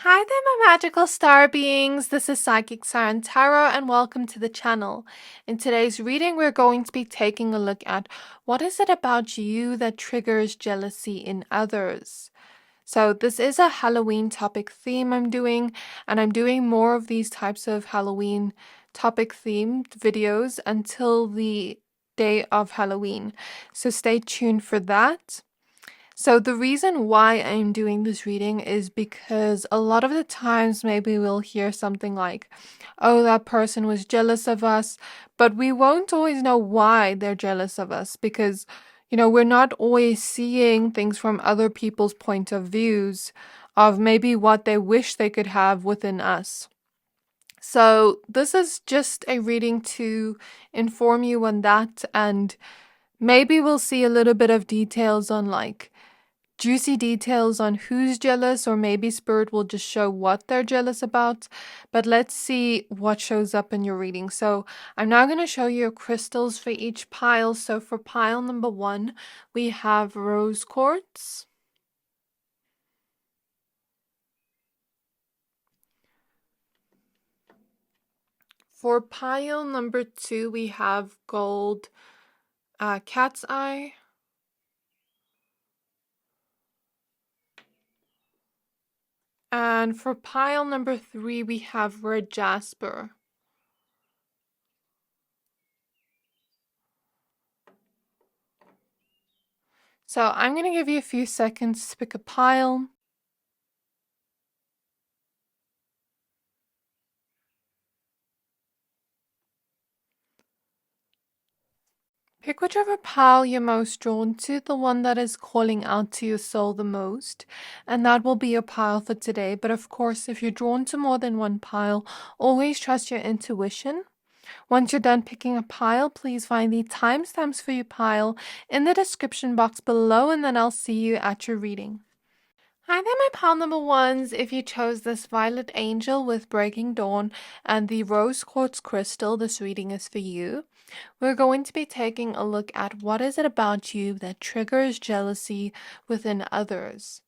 Hi there, my magical star beings. This is Psychic Siren Tarot, and welcome to the channel. In today's reading, we're going to be taking a look at what is it about you that triggers jealousy in others. So this is a Halloween topic theme I'm doing, and I'm doing more of these types of Halloween topic themed videos until the day of Halloween. So stay tuned for that. So the reason why I'm doing this reading is because a lot of the times maybe we'll hear something like, oh, that person was jealous of us, but we won't always know why they're jealous of us because, we're not always seeing things from other people's point of views of maybe what they wish they could have within us. So this is just a reading to inform you on that, and maybe we'll see a little bit of details on juicy details on who's jealous, or maybe spirit will just show what they're jealous about. But let's see what shows up in your reading. So I'm now going to show you crystals for each pile. So for pile number 1, we have rose quartz. For pile number 2, we have gold cat's eye. And for pile number 3, we have red jasper. So I'm going to give you a few seconds to pick a pile. Pick whichever pile you're most drawn to, the one that is calling out to your soul the most, and that will be your pile for today. But of course, if you're drawn to more than one pile, always trust your intuition. Once you're done picking a pile, please find the timestamps for your pile in the description box below, and then I'll see you at your reading. Hi there, my pile number 1s. If you chose this violet angel with breaking dawn and the rose quartz crystal, this reading is for you. We're going to be taking a look at what is it about you that triggers jealousy within others.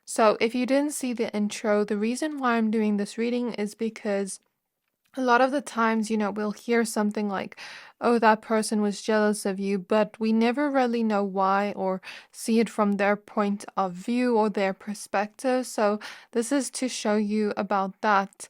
So if you didn't see the intro, the reason why I'm doing this reading is because a lot of the times, we'll hear something like, oh, that person was jealous of you, but we never really know why or see it from their point of view or their perspective. So this is to show you about that.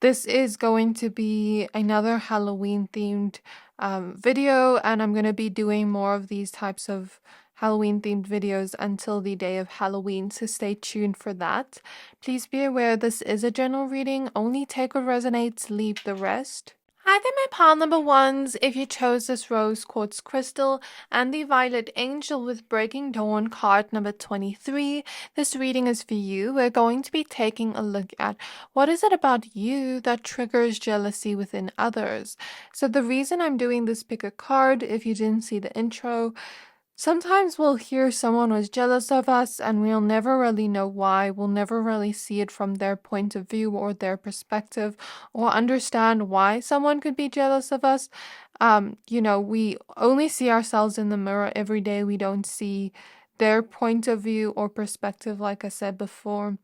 This is going to be another Halloween themed video, and I'm going to be doing more of these types of Halloween themed videos until the day of Halloween, so stay tuned for that. Please be aware this is a general reading, only take what resonates, leave the rest. Hi there, my pile number 1s. If you chose this rose quartz crystal and the violet angel with breaking dawn card number 23, this reading is for you. We're going to be taking a look at what is it about you that triggers jealousy within others. So the reason I'm doing this pick a card, if you didn't see the intro, sometimes we'll hear someone was jealous of us and we'll never really know why. We'll never really see it from their point of view or their perspective or understand why someone could be jealous of us. We only see ourselves in the mirror every day. We don't see their point of view or perspective, like I said before.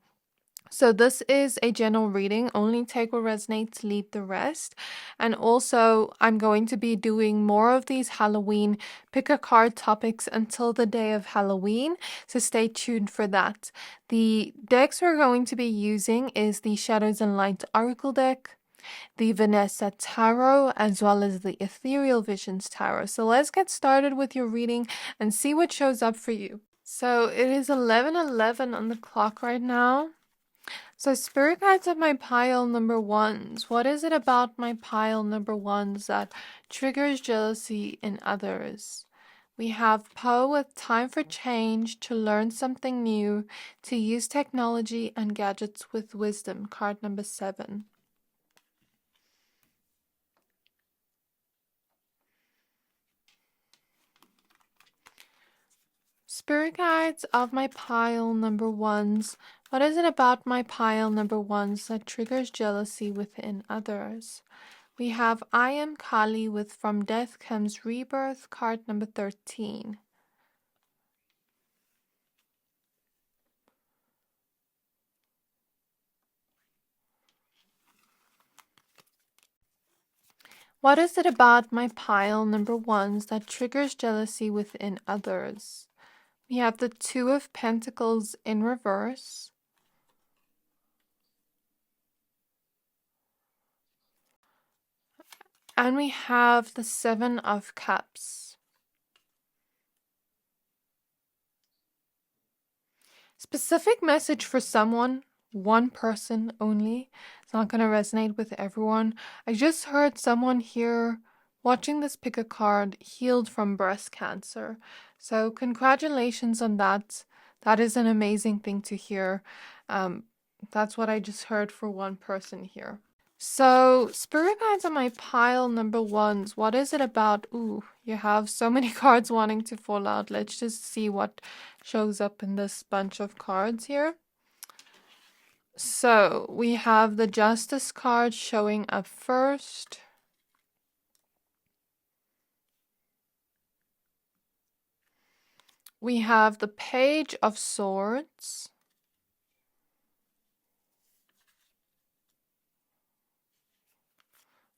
So this is a general reading, only take what resonates, leave the rest. And also, I'm going to be doing more of these Halloween pick a card topics until the day of Halloween, so stay tuned for that. The decks we're going to be using is the Shadows and Light Oracle deck, the Vanessa Tarot, as well as the Ethereal Visions Tarot. So let's get started with your reading and see what shows up for you. So it is 11:11 on the clock right now. So spirit guides of my pile number 1s. What is it about my pile number 1s that triggers jealousy in others? We have Poe with time for change, to learn something new, to use technology and gadgets with wisdom, card number 7. Spirit guides of my pile number 1s. What is it about my pile number 1s that triggers jealousy within others? We have I Am Kali with From Death Comes Rebirth, card number 13. What is it about my pile number ones that triggers jealousy within others? We have the Two of Pentacles in reverse. And we have the Seven of Cups. Specific message for someone, one person only. It's not going to resonate with everyone. I just heard someone here watching this pick a card healed from breast cancer. So congratulations on that. That is an amazing thing to hear. That's what I just heard for one person here. So, spirit guides on my pile number ones. What is it about? Ooh, you have so many cards wanting to fall out. Let's just see what shows up in this bunch of cards here. So, we have the Justice card showing up first. We have the Page of Swords.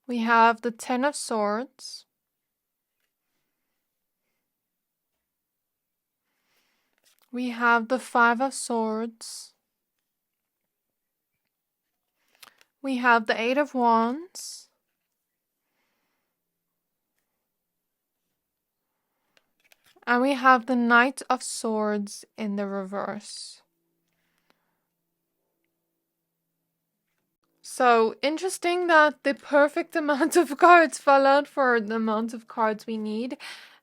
We have the Ten of Swords. We have the Five of Swords. We have the Eight of Wands. And we have the Knight of Swords in the reverse. So interesting that the perfect amount of cards fell out for the amount of cards we need.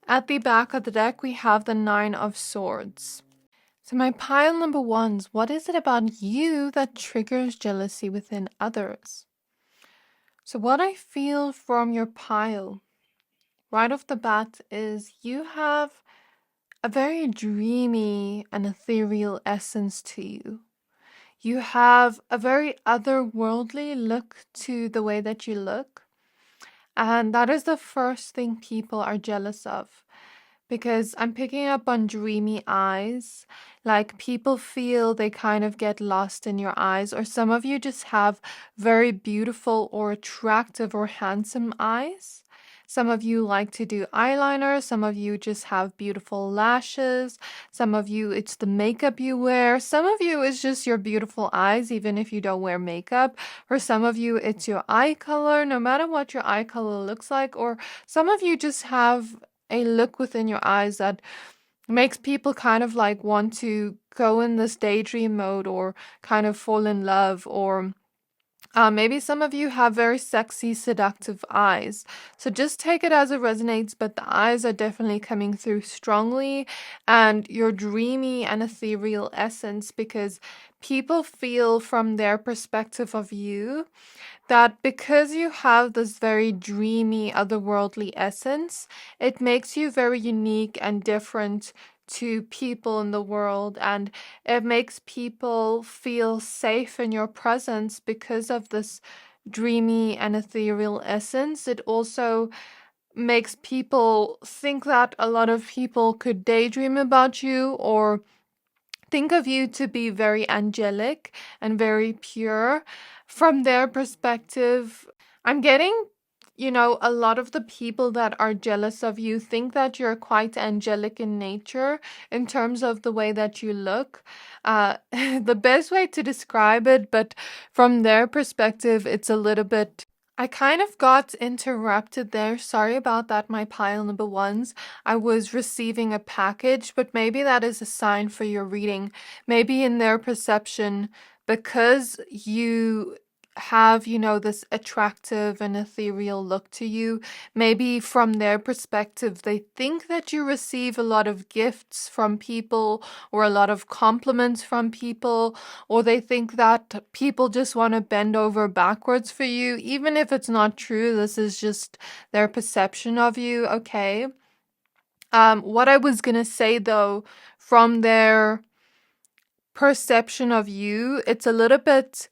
At the back of the deck, we have the Nine of Swords. So my pile number ones, what is it about you that triggers jealousy within others? So what I feel from your pile right off the bat is you have a very dreamy and ethereal essence to you. You have a very otherworldly look to the way that you look. And that is the first thing people are jealous of. Because I'm picking up on dreamy eyes. Like people feel they kind of get lost in your eyes. Or some of you just have very beautiful or attractive or handsome eyes. Some of you like to do eyeliner. Some of you just have beautiful lashes. Some of you, it's the makeup you wear. Some of you, it's just your beautiful eyes, even if you don't wear makeup. For some of you, it's your eye color, no matter what your eye color looks like. Or some of you just have a look within your eyes that makes people kind of like want to go in this daydream mode or kind of fall in love, or maybe some of you have very sexy, seductive eyes. So just take it as it resonates, but the eyes are definitely coming through strongly, and your dreamy and ethereal essence, because people feel from their perspective of you that because you have this very dreamy, otherworldly essence, it makes you very unique and different to people in the world, and it makes people feel safe in your presence because of this dreamy and ethereal essence. It also makes people think that a lot of people could daydream about you or think of you to be very angelic and very pure. From their perspective, I'm getting, a lot of the people that are jealous of you think that you're quite angelic in nature in terms of the way that you look. The best way to describe it, but from their perspective, it's a little bit. I kind of got interrupted there. Sorry about that, my pile number ones. I was receiving a package, but maybe that is a sign for your reading. Maybe in their perception, because you have, this attractive and ethereal look to you, maybe from their perspective, they think that you receive a lot of gifts from people or a lot of compliments from people, or they think that people just want to bend over backwards for you, even if it's not true. This is just their perception of you, okay? What I was gonna say though, from their perception of you, it's a little bit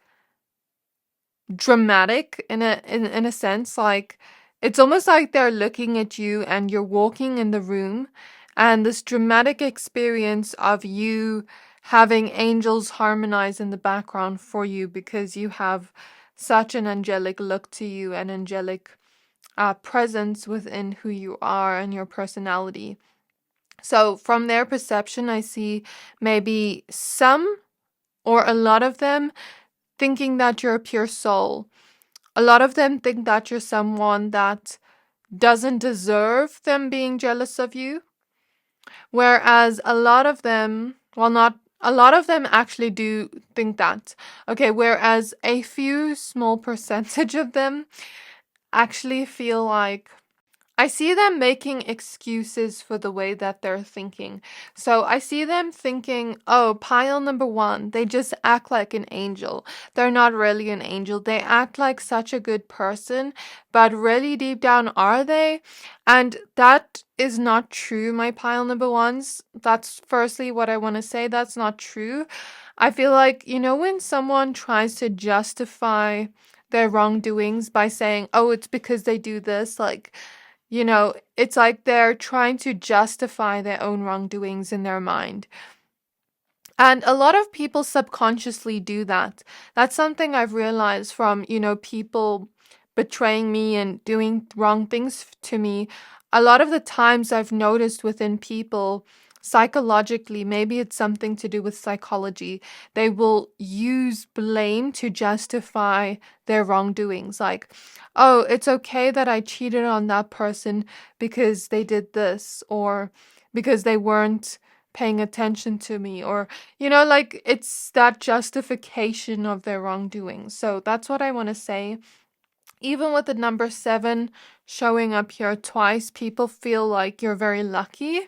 dramatic in a sense. Like it's almost like they're looking at you and you're walking in the room, and this dramatic experience of you having angels harmonize in the background for you because you have such an angelic look to you, an angelic presence within who you are and your personality. So from their perception, I see maybe some or a lot of them thinking that you're a pure soul. A lot of them think that you're someone that doesn't deserve them being jealous of you. Whereas a lot of them, well, not a lot of them actually do think that. Okay, whereas a few small percentage of them actually feel like I see them making excuses for the way that they're thinking. So I see them thinking, oh, pile number one, they just act like an angel. They're not really an angel. They act like such a good person, but really deep down, are they? And that is not true, my pile number ones. That's firstly what I want to say. That's not true. I feel like, when someone tries to justify their wrongdoings by saying, oh, it's because they do this, like, it's like they're trying to justify their own wrongdoings in their mind. And a lot of people subconsciously do that. That's something I've realized from, people betraying me and doing wrong things to me. A lot of the times I've noticed within people psychologically, maybe it's something to do with psychology, they will use blame to justify their wrongdoings. Like, oh, it's okay that I cheated on that person because they did this, or because they weren't paying attention to me, or like it's that justification of their wrongdoing. So that's what I want to say. Even with the number 7 showing up here twice, people feel like you're very lucky,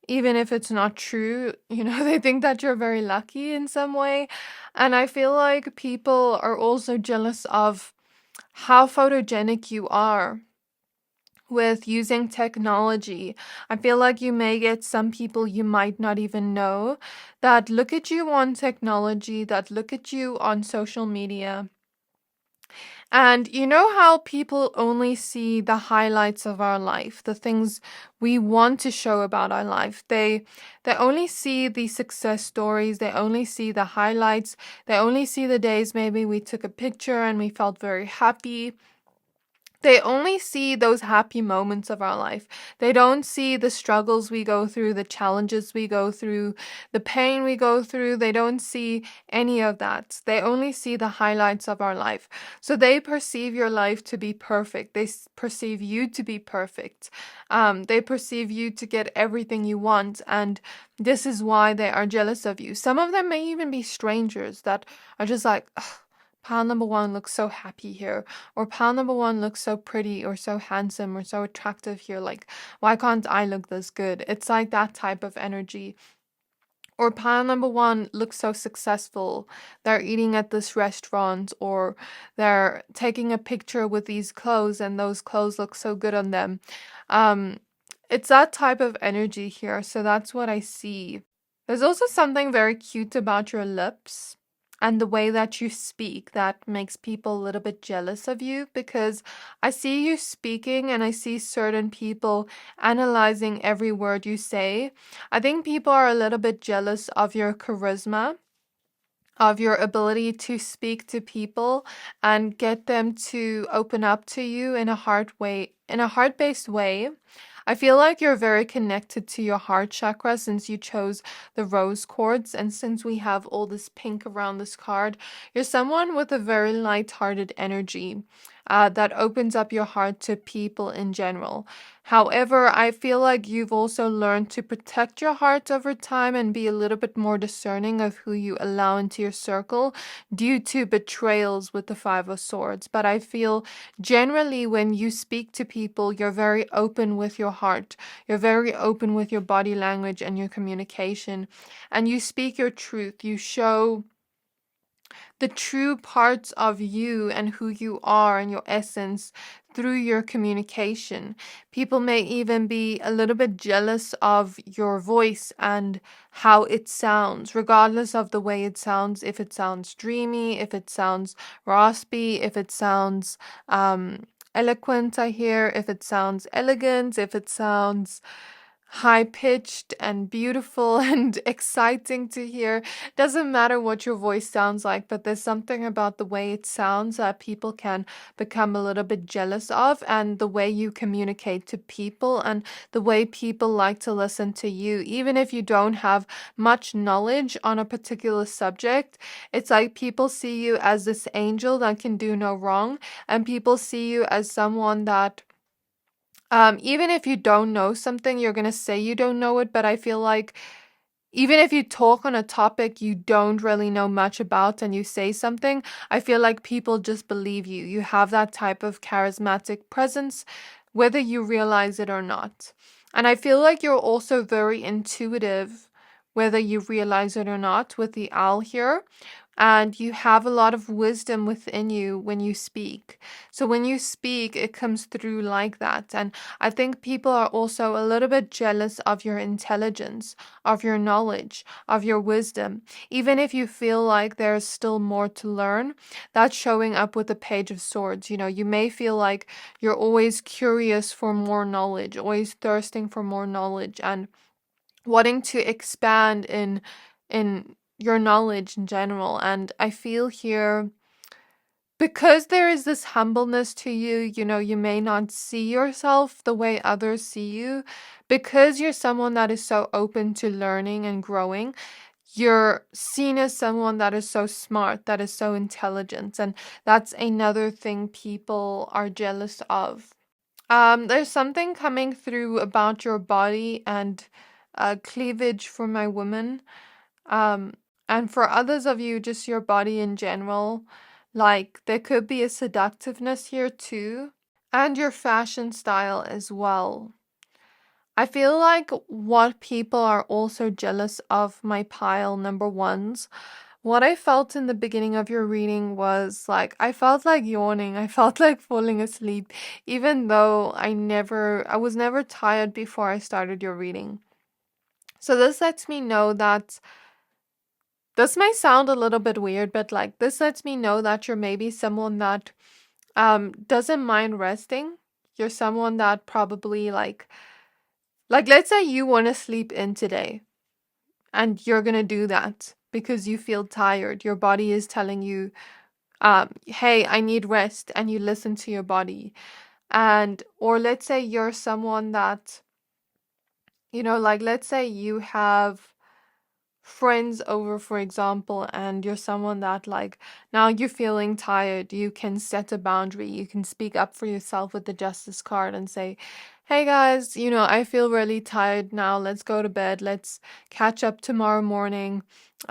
even if it's not true. They think that you're very lucky in some way. And I feel like people are also jealous of how photogenic you are with using technology. I feel like you may get some people you might not even know that look at you on technology, that look at you on social media. And you know how people only see the highlights of our life, the things we want to show about our life. They only see the success stories, they only see the highlights, they only see the days maybe we took a picture and we felt very happy. They only see those happy moments of our life. They don't see the struggles we go through, the challenges we go through, the pain we go through. They don't see any of that. They only see the highlights of our life. So they perceive your life to be perfect. They perceive you to be perfect. They perceive you to get everything you want. And this is why they are jealous of you. Some of them may even be strangers that are just like, "Ugh, pile number one looks so happy here," or pile number one looks so pretty or so handsome or so attractive here. Like, why can't I look this good? It's like that type of energy. Or pile number one looks so successful. They're eating at this restaurant, or they're taking a picture with these clothes and those clothes look so good on them. Um, it's that type of energy here. So that's what I see. There's also something very cute about your lips and the way that you speak that makes people a little bit jealous of you, because I see you speaking and I see certain people analyzing every word you say. I think people are a little bit jealous of your charisma, of your ability to speak to people and get them to open up to you in a heart-based way. I feel like you're very connected to your heart chakra since you chose the rose quartz, and since we have all this pink around this card, you're someone with a very light-hearted energy that opens up your heart to people in general. However, I feel like you've also learned to protect your heart over time and be a little bit more discerning of who you allow into your circle due to betrayals with the Five of Swords. But I feel generally when you speak to people, you're very open with your heart. You're very open with your body language and your communication. And you speak your truth. You show the true parts of you and who you are and your essence through your communication. People may even be a little bit jealous of your voice and how it sounds, regardless of the way it sounds. If it sounds dreamy, if it sounds raspy, if it sounds eloquent, I hear, if it sounds elegant, if it sounds high pitched and beautiful and exciting to hear. Doesn't matter what your voice sounds like, but there's something about the way it sounds that people can become a little bit jealous of, and the way you communicate to people and the way people like to listen to you. Even if you don't have much knowledge on a particular subject, it's like people see you as this angel that can do no wrong, and people see you as someone that even if you don't know something, you're going to say you don't know it. But I feel like even if you talk on a topic you don't really know much about and you say something, I feel like people just believe you. You have that type of charismatic presence, whether you realize it or not. And I feel like you're also very intuitive, whether you realize it or not, with the owl here. And you have a lot of wisdom within you when you speak. So when you speak, it comes through like that. And I think people are also a little bit jealous of your intelligence, of your knowledge, of your wisdom. Even if you feel like there's still more to learn, that's showing up with the Page of Swords. You know, you may feel like you're always curious for more knowledge, always thirsting for more knowledge, and wanting to expand in your knowledge in general. And I feel here, because there is this humbleness to you, you know, you may not see yourself the way others see you, because you're someone that is so open to learning and growing. You're seen as someone that is so smart, that is so intelligent, and that's another thing people are jealous of. There's something coming through about your body and cleavage for my woman. Um, and for others of you, just your body in general. Like, there could be a seductiveness here too, and your fashion style as well. I feel like what people are also jealous of, my pile number ones, what I felt in the beginning of your reading was like, I felt like yawning. I felt like falling asleep, even though I was never tired before I started your reading. So this lets me know that this may sound a little bit weird, but like, this lets me know that you're maybe someone that doesn't mind resting. You're someone that probably like let's say you want to sleep in today, and you're going to do that because you feel tired. Your body is telling you, hey, I need rest, and you listen to your body. And or let's say you're someone that, you know, like let's say you have friends over, for example, and you're someone that, like, now you're feeling tired, you can set a boundary, you can speak up for yourself with the justice card and say, hey guys, you know, I feel really tired now, let's go to bed, let's catch up tomorrow morning.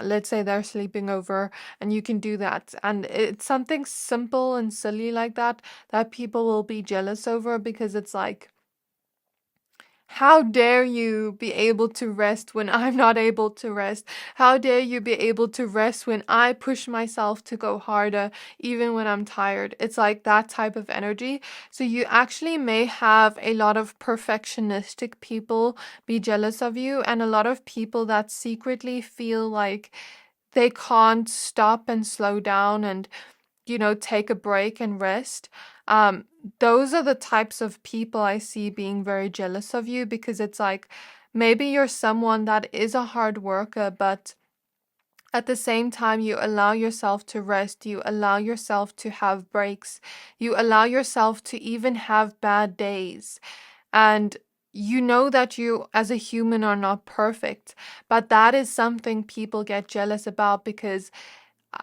Let's say they're sleeping over, and you can do that. And it's something simple and silly like that that people will be jealous over, because it's like, how dare you be able to rest when I'm not able to rest? How dare you be able to rest when I push myself to go harder, even when I'm tired? It's like that type of energy. So you actually may have a lot of perfectionistic people be jealous of you, and a lot of people that secretly feel like they can't stop and slow down and, you know, take a break and rest. Um, those are the types of people I see being very jealous of you, because it's like, maybe you're someone that is a hard worker, but at the same time, you allow yourself to rest, you allow yourself to have breaks, you allow yourself to even have bad days. And you know that you as a human are not perfect, but that is something people get jealous about, because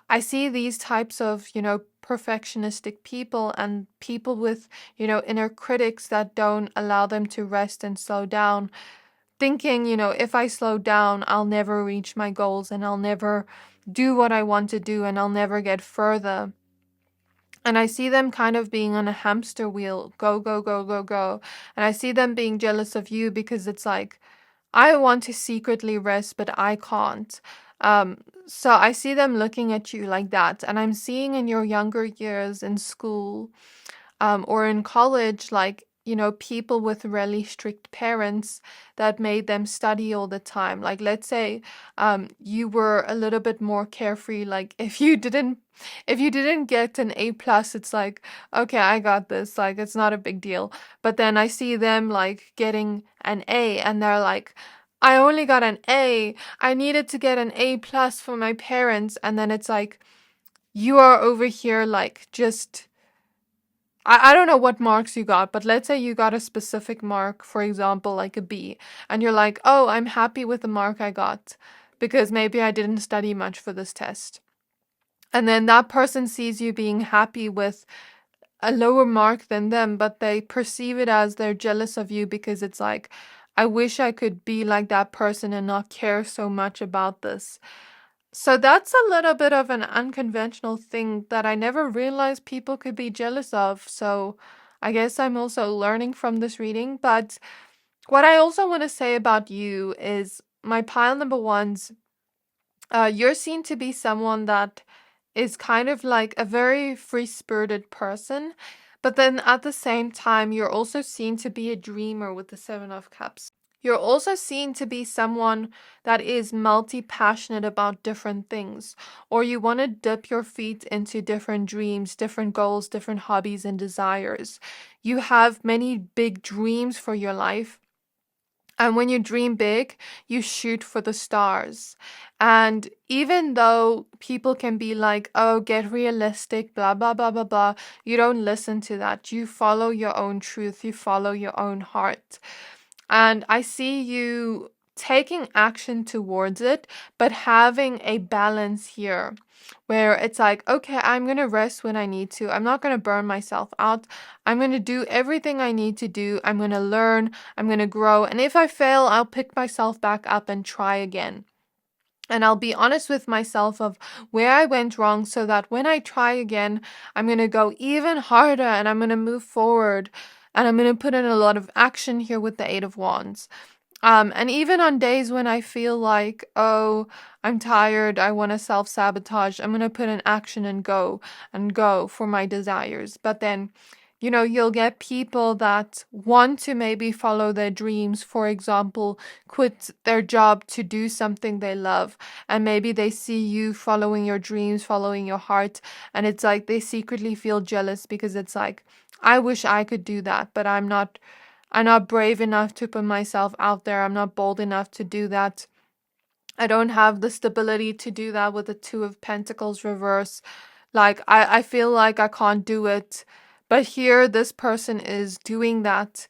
I see these types of, you know, perfectionistic people and people with, you know, inner critics that don't allow them to rest and slow down, thinking, you know, if I slow down, I'll never reach my goals and I'll never do what I want to do and I'll never get further. And I see them kind of being on a hamster wheel, go, go, go, go, go. And I see them being jealous of you, because it's like, I want to secretly rest, but I can't. So I see them looking at you like that. And I'm seeing in your younger years in school, or in college, like, people with really strict parents that made them study all the time. Like, let's say you were a little bit more carefree. Like, if you didn't get an A+, it's like, okay, I got this. Like, it's not a big deal. But then I see them like getting an A, and they're like, I only got an A. I needed to get an A+ for my parents. And then it's like, you are over here like just I don't know what marks you got, but let's say you got a specific mark, for example, like a B, and you're like, oh, I'm happy with the mark I got because maybe I didn't study much for this test. And then that person sees you being happy with a lower mark than them, but they perceive it as they're jealous of you because it's like, I wish I could be like that person and not care so much about this. So that's a little bit of an unconventional thing that I never realized people could be jealous of. So I guess I'm also learning from this reading. But what I also want to say about you is my pile number ones, you're seen to be someone that is kind of like a very free-spirited person. But then at the same time, you're also seen to be a dreamer with the Seven of Cups. You're also seen to be someone that is multi-passionate about different things, or you want to dip your feet into different dreams, different goals, different hobbies and desires. You have many big dreams for your life. And when you dream big, you shoot for the stars. And even though people can be like, oh, get realistic, blah, blah, blah, blah, blah, you don't listen to that. You follow your own truth. You follow your own heart. And I see you taking action towards it, but having a balance here where it's like, okay, I'm going to rest when I need to. I'm not going to burn myself out. I'm going to do everything I need to do. I'm going to learn. I'm going to grow. And if I fail, I'll pick myself back up and try again. And I'll be honest with myself of where I went wrong so that when I try again, I'm going to go even harder and I'm going to move forward. And I'm going to put in a lot of action here with the Eight of Wands. And even on days when I feel like, oh, I'm tired, I want to self-sabotage, I'm going to put in action and go for my desires. But then, you'll get people that want to maybe follow their dreams, for example, quit their job to do something they love. And maybe they see you following your dreams, following your heart. And it's like they secretly feel jealous because it's like, I wish I could do that, but I'm not brave enough to put myself out there. I'm not bold enough to do that. I don't have the stability to do that with the Two of Pentacles reverse. Like, I feel like I can't do it. But here, this person is doing that.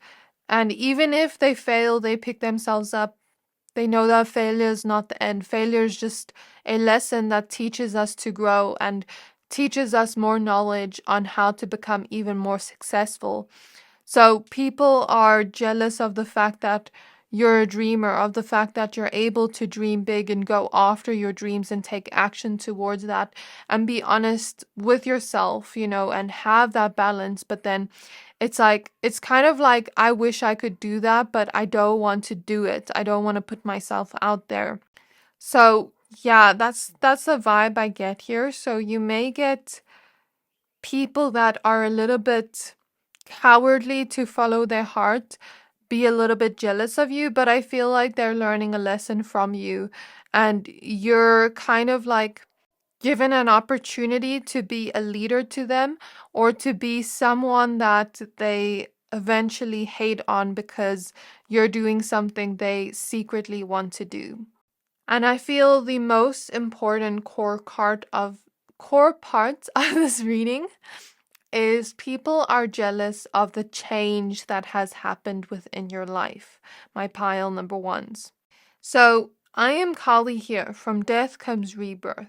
And even if they fail, they pick themselves up. They know that failure is not the end. Failure is just a lesson that teaches us to grow and teaches us more knowledge on how to become even more successful. So people are jealous of the fact that you're a dreamer, of the fact that you're able to dream big and go after your dreams and take action towards that and be honest with yourself, and have that balance. But then it's like, it's kind of like, I wish I could do that, but I don't want to do it. I don't want to put myself out there. So yeah, that's the vibe I get here. So you may get people that are a little bit cowardly to follow their heart, be a little bit jealous of you, but I feel like they're learning a lesson from you and you're kind of like given an opportunity to be a leader to them or to be someone that they eventually hate on because you're doing something they secretly want to do. And I feel the most important core parts of this reading is people are jealous of the change that has happened within your life, my pile number ones. So I am Kali here. From death comes rebirth.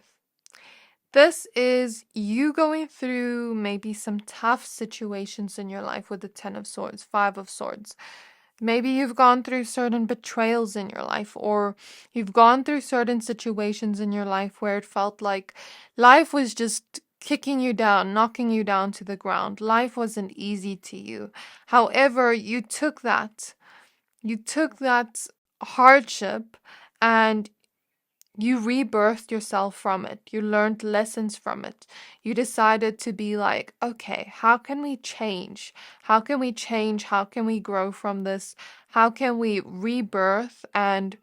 This is you going through maybe some tough situations in your life with the Ten of Swords, Five of Swords. Maybe you've gone through certain betrayals in your life, or you've gone through certain situations in your life where it felt like life was just kicking you down, knocking you down to the ground. Life wasn't easy to you. However, you took that hardship and you rebirthed yourself from it. You learned lessons from it. You decided to be like, okay, how can we change? How can we change? How can we grow from this? How can we rebirth? And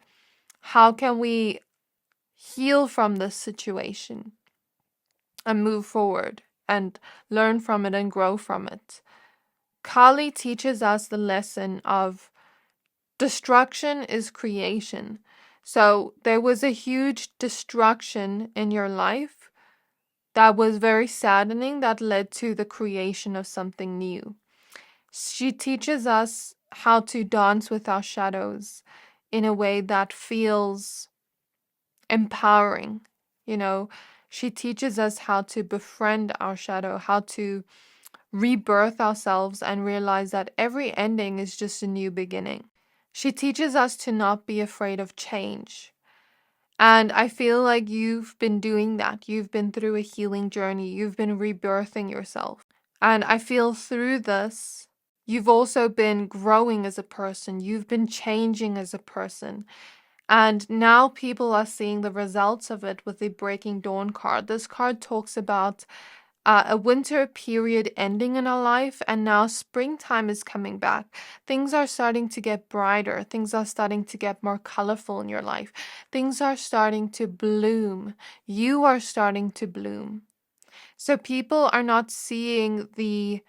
how can we heal from this situation and move forward and learn from it and grow from it? Kali teaches us the lesson of destruction is creation. So there was a huge destruction in your life that was very saddening, that led to the creation of something new. She teaches us how to dance with our shadows in a way that feels empowering. You know, she teaches us how to befriend our shadow, how to rebirth ourselves and realize that every ending is just a new beginning. She teaches us to not be afraid of change. And I feel like you've been doing that. You've been through a healing journey. You've been rebirthing yourself. And I feel through this, you've also been growing as a person. You've been changing as a person. And now people are seeing the results of it with the Breaking Dawn card. This card talks about a winter period ending in our life, and now springtime is coming back. Things are starting to get brighter. Things are starting to get more colorful in your life. Things are starting to bloom. You are starting to bloom. So people are not seeing the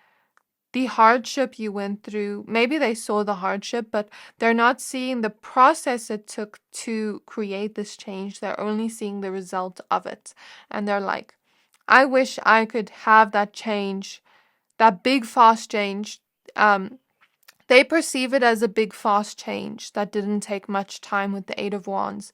hardship you went through. Maybe they saw the hardship, but they're not seeing the process it took to create this change. They're only seeing the result of it. And they're like, I wish I could have that change, that big, fast change. They perceive it as a big, fast change that didn't take much time with the Eight of Wands.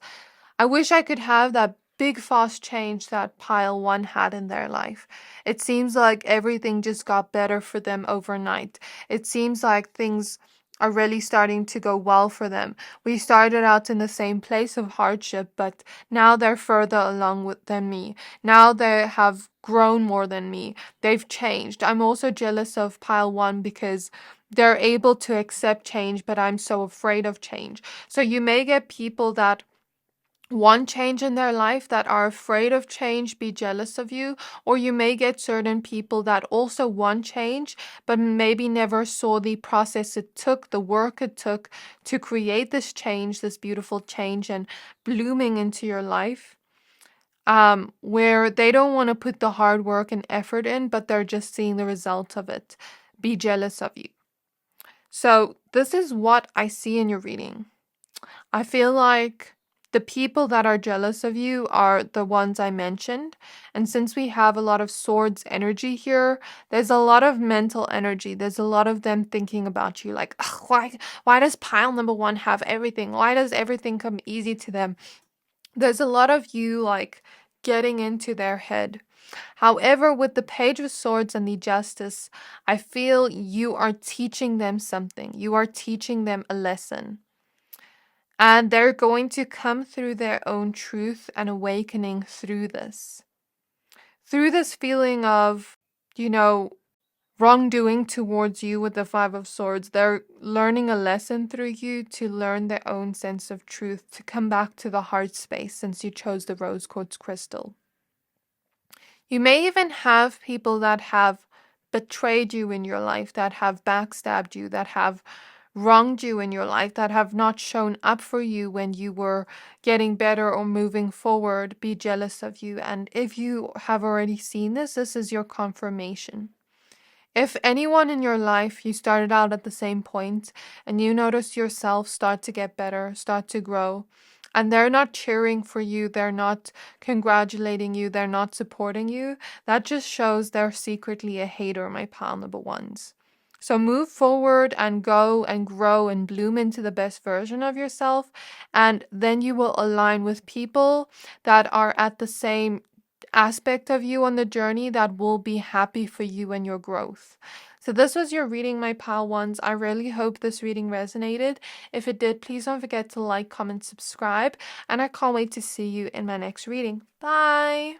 I wish I could have that big, fast change that pile one had in their life. It seems like everything just got better for them overnight. It seems like things are really starting to go well for them. We started out in the same place of hardship, but now they're further along than me. Now they have grown more than me. They've changed. I'm also jealous of pile one because they're able to accept change, but I'm so afraid of change. So you may get people that want change in their life, that are afraid of change, be jealous of you, or you may get certain people that also want change, but maybe never saw the process it took, the work it took to create this change, this beautiful change and blooming into your life, where they don't want to put the hard work and effort in, but they're just seeing the result of it, be jealous of you. So this is what I see in your reading. I feel like the people that are jealous of you are the ones I mentioned. And since we have a lot of swords energy here, there's a lot of mental energy. There's a lot of them thinking about you like, why does pile number one have everything? Why does everything come easy to them? There's a lot of you like getting into their head. However, with the Page of Swords and the Justice, I feel you are teaching them something. You are teaching them a lesson. And they're going to come through their own truth and awakening through this. Through this feeling of, wrongdoing towards you with the Five of Swords, they're learning a lesson through you to learn their own sense of truth, to come back to the heart space since you chose the rose quartz crystal. You may even have people that have betrayed you in your life, that have backstabbed you, that have wronged you in your life, that have not shown up for you when you were getting better or moving forward, be jealous of you. And if you have already seen this, this is your confirmation. If anyone in your life, you started out at the same point and you notice yourself start to get better, start to grow, and they're not cheering for you, they're not congratulating you, they're not supporting you, that just shows they're secretly a hater, my pile number ones. So move forward and go and grow and bloom into the best version of yourself, and then you will align with people that are at the same aspect of you on the journey that will be happy for you and your growth. So this was your reading, my pal ones. I really hope this reading resonated. If it did, please don't forget to like, comment, subscribe, and I can't wait to see you in my next reading. Bye!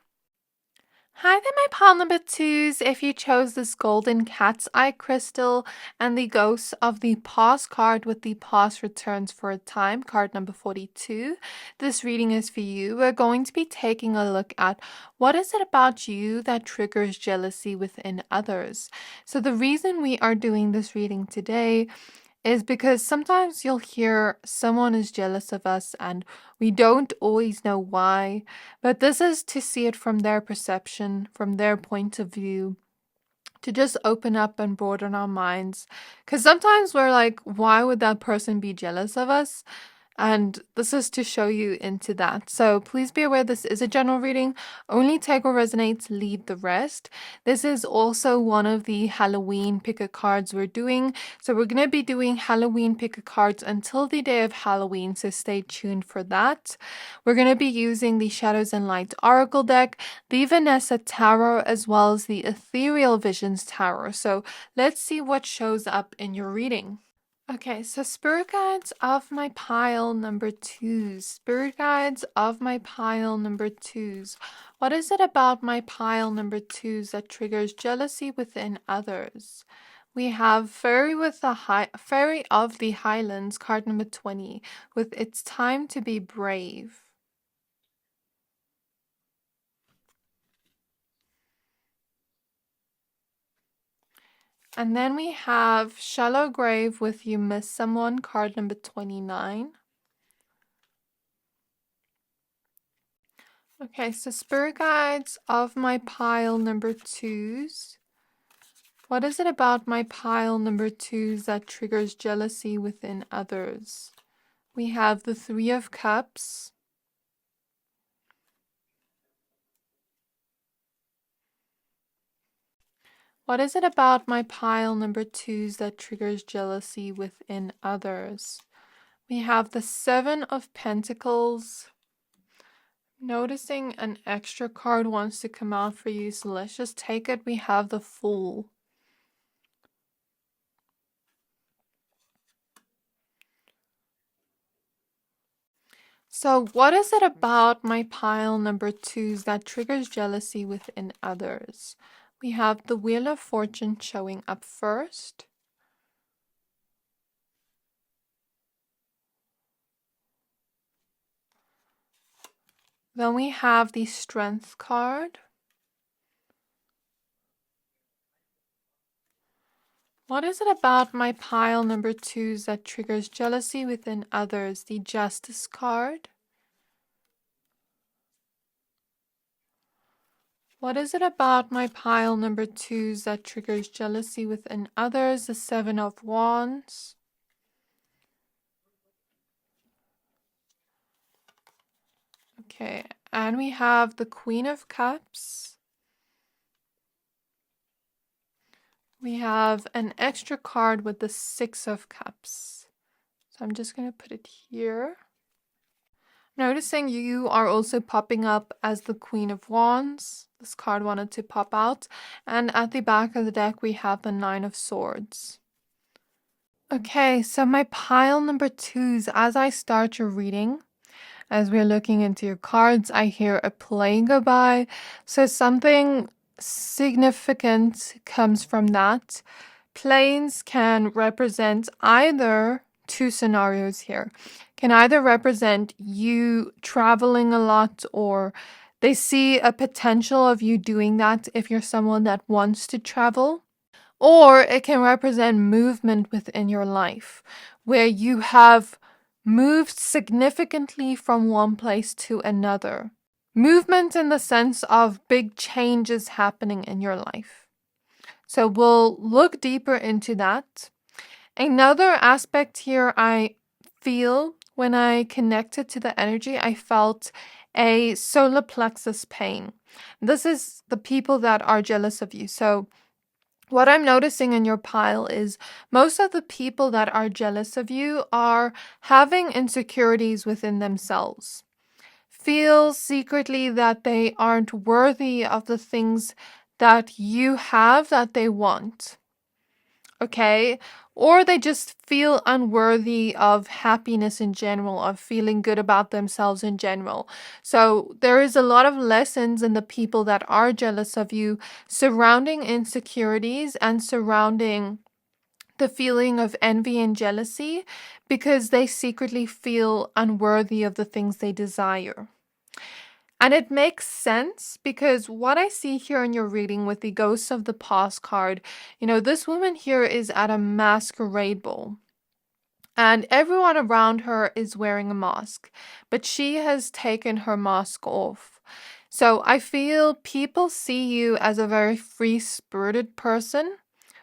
Hi there, my pile number twos. If you chose this golden cat's eye crystal and the ghost of the past card with the past returns for a time, card number 42, this reading is for you. We're going to be taking a look at what is it about you that triggers jealousy within others. So the reason we are doing this reading today is because sometimes you'll hear someone is jealous of us and we don't always know why, but this is to see it from their perception, from their point of view, to just open up and broaden our minds. Because sometimes we're like, why would that person be jealous of us? And this is to show you into that. So please be aware this is a general reading. Only take what resonates, leave the rest. This is also one of the Halloween pick a cards we're doing. So we're going to be doing Halloween pick a cards until the day of Halloween. So stay tuned for that. We're going to be using the Shadows and Light Oracle deck, the Vanessa Tarot, as well as the Ethereal Visions Tarot. So let's see what shows up in your reading. Okay, so spirit guides of my pile number twos. Spirit guides of my pile number twos. What is it about my pile number twos that triggers jealousy within others? We have Fairy of the Highlands, card number 20, with It's Time to Be Brave. And then we have Shallow Grave with You Miss Someone, card number 29. Okay, so spirit guides of my pile number twos. What is it about my pile number twos that triggers jealousy within others? We have the Three of Cups. What is it about my pile number twos that triggers jealousy within others? We have the Seven of Pentacles. Noticing an extra card wants to come out for you, so let's just take it. We have the Fool. So what is it about my pile number twos that triggers jealousy within others? We have the Wheel of Fortune showing up first. Then we have the Strength card. What is it about my pile number twos that triggers jealousy within others? The Justice card. What is it about my pile number twos that triggers jealousy within others? The Seven of Wands. Okay, and we have the Queen of Cups. We have an extra card with the Six of Cups. So I'm just going to put it here. Noticing you are also popping up as the Queen of Wands. This card wanted to pop out. And at the back of the deck, we have the Nine of Swords. Okay, so my pile number twos, as I start your reading, as we're looking into your cards, I hear a plane go by. So something significant comes from that. Planes can represent either two scenarios here. Can either represent you traveling a lot, or they see a potential of you doing that if you're someone that wants to travel. Or it can represent movement within your life where you have moved significantly from one place to another. Movement in the sense of big changes happening in your life. So we'll look deeper into that. Another aspect here I feel when I connected to the energy, I felt a solar plexus pain. This is the people that are jealous of you. So what I'm noticing in your pile is most of the people that are jealous of you are having insecurities within themselves. Feel secretly that they aren't worthy of the things that you have that they want. Okay? or they just feel unworthy of happiness in general, of feeling good about themselves in general. So there is a lot of lessons in the people that are jealous of you surrounding insecurities and surrounding the feeling of envy and jealousy because they secretly feel unworthy of the things they desire. And it makes sense because what I see here in your reading with the Ghosts of the Past card, this woman here is at a masquerade ball. And everyone around her is wearing a mask, but she has taken her mask off. So I feel people see you as a very free-spirited person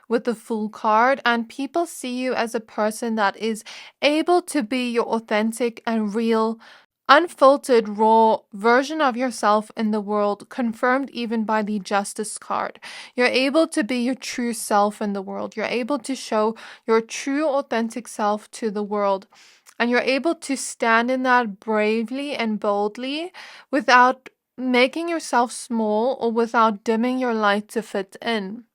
with the Fool card, and people see you as a person that is able to be your authentic and real, unfiltered, raw version of yourself in the world, confirmed even by the Justice card. You're able to be your true self in the world. You're able to show your true, authentic self to the world. And you're able to stand in that bravely and boldly without making yourself small or without dimming your light to fit in.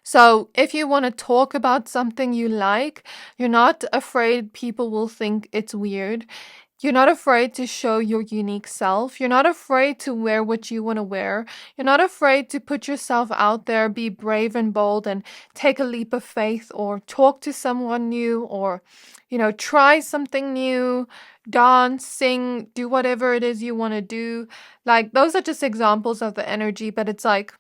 So if you want to talk about something you like, you're not afraid people will think it's weird. You're not afraid to show your unique self. You're not afraid to wear what you want to wear. You're not afraid to put yourself out there, be brave and bold, and take a leap of faith, or talk to someone new, or, try something new, dance, sing, do whatever it is you want to do. Like, those are just examples of the energy, but it's like,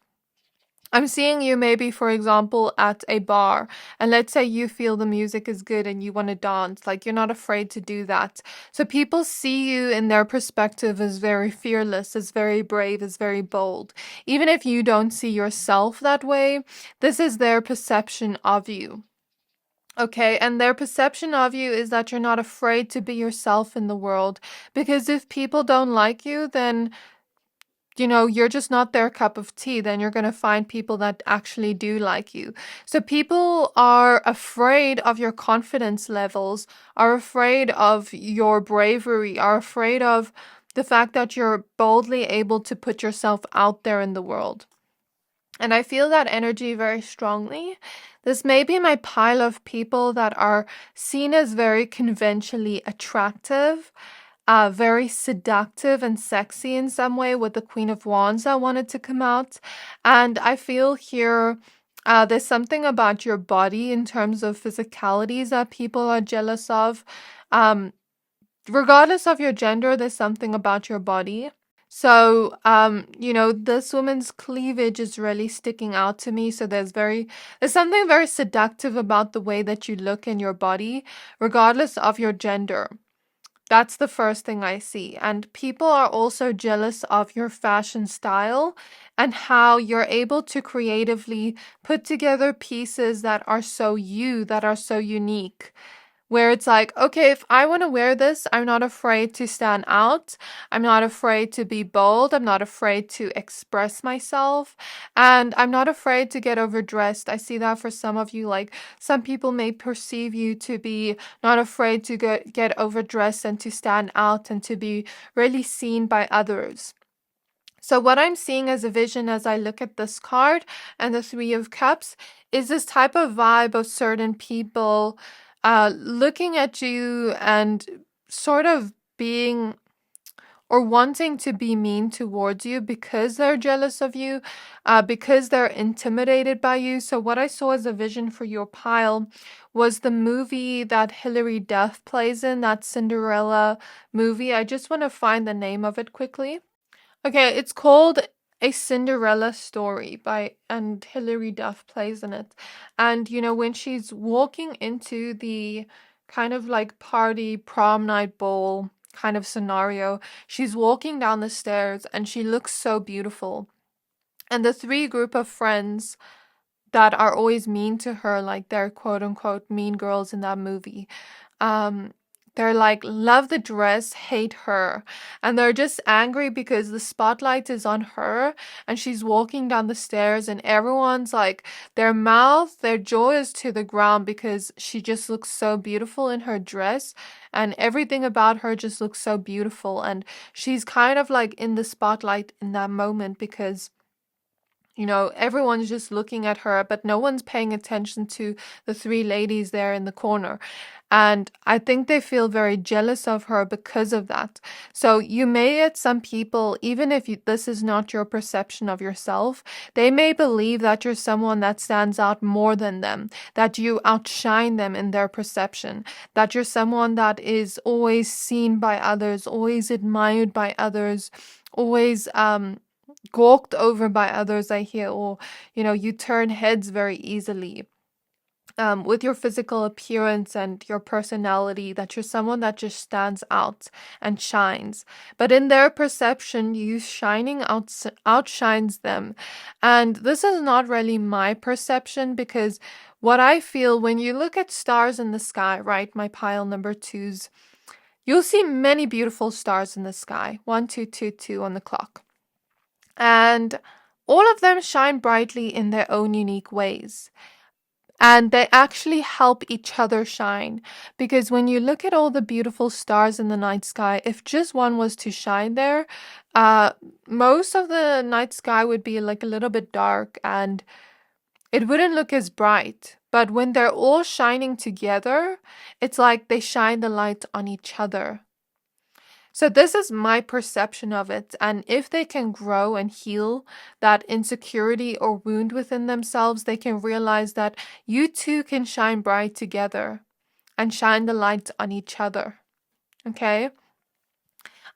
I'm seeing you maybe, for example, at a bar, and let's say you feel the music is good and you want to dance. Like, you're not afraid to do that. So people see you in their perspective as very fearless, as very brave, as very bold. Even if you don't see yourself that way, this is their perception of you. Okay, and their perception of you is that you're not afraid to be yourself in the world, because if people don't like you, then you're just not their cup of tea. Then you're going to find people that actually do like you. So people are afraid of your confidence levels, are afraid of your bravery, are afraid of the fact that you're boldly able to put yourself out there in the world. And I feel that energy very strongly. This may be my pile of people that are seen as very conventionally attractive, very seductive and sexy in some way, with the Queen of Wands that wanted to come out. And I feel here there's something about your body in terms of physicalities that people are jealous of. Regardless of your gender, there's something about your body. So, this woman's cleavage is really sticking out to me. So there's something very seductive about the way that you look in your body, regardless of your gender. That's the first thing I see. And people are also jealous of your fashion style and how you're able to creatively put together pieces that are so you, that are so unique. Where it's like, okay, if I want to wear this, I'm not afraid to stand out. I'm not afraid to be bold. I'm not afraid to express myself. And I'm not afraid to get overdressed. I see that for some of you, like some people may perceive you to be not afraid to get overdressed and to stand out and to be really seen by others. So what I'm seeing as a vision as I look at this card and the Three of Cups is this type of vibe of certain people looking at you and sort of being or wanting to be mean towards you because they're jealous of you, because they're intimidated by you. So what I saw as a vision for your pile was the movie that Hilary Duff plays in, that Cinderella movie. I just want to find the name of it quickly. Okay, it's called A Cinderella Story and Hilary Duff plays in it. And when she's walking into the kind of like party, prom night ball kind of scenario, she's walking down the stairs and she looks so beautiful. And the three group of friends that are always mean to her, like they're quote unquote mean girls in that movie, they're like, love the dress, hate her. And they're just angry because the spotlight is on her and she's walking down the stairs and everyone's like, their jaw is to the ground because she just looks so beautiful in her dress and everything about her just looks so beautiful. And she's kind of like in the spotlight in that moment because Everyone's just looking at her, but no one's paying attention to the three ladies there in the corner. And I think they feel very jealous of her because of that. So you may get some people, even if this is not your perception of yourself, they may believe that you're someone that stands out more than them, that you outshine them in their perception, that you're someone that is always seen by others, always admired by others, always gawked over by others, I hear, or you turn heads very easily. With your physical appearance and your personality, that you're someone that just stands out and shines. But in their perception, you shining outshines them. And this is not really my perception, because what I feel when you look at stars in the sky, right, my pile number twos, you'll see many beautiful stars in the sky. 1, 2, 2, 2 on the clock. And all of them shine brightly in their own unique ways. And they actually help each other shine. Because when you look at all the beautiful stars in the night sky, if just one was to shine there, most of the night sky would be like a little bit dark and it wouldn't look as bright. But when they're all shining together, it's like they shine the light on each other. So this is my perception of it. And if they can grow and heal that insecurity or wound within themselves, they can realize that you two can shine bright together and shine the light on each other. Okay?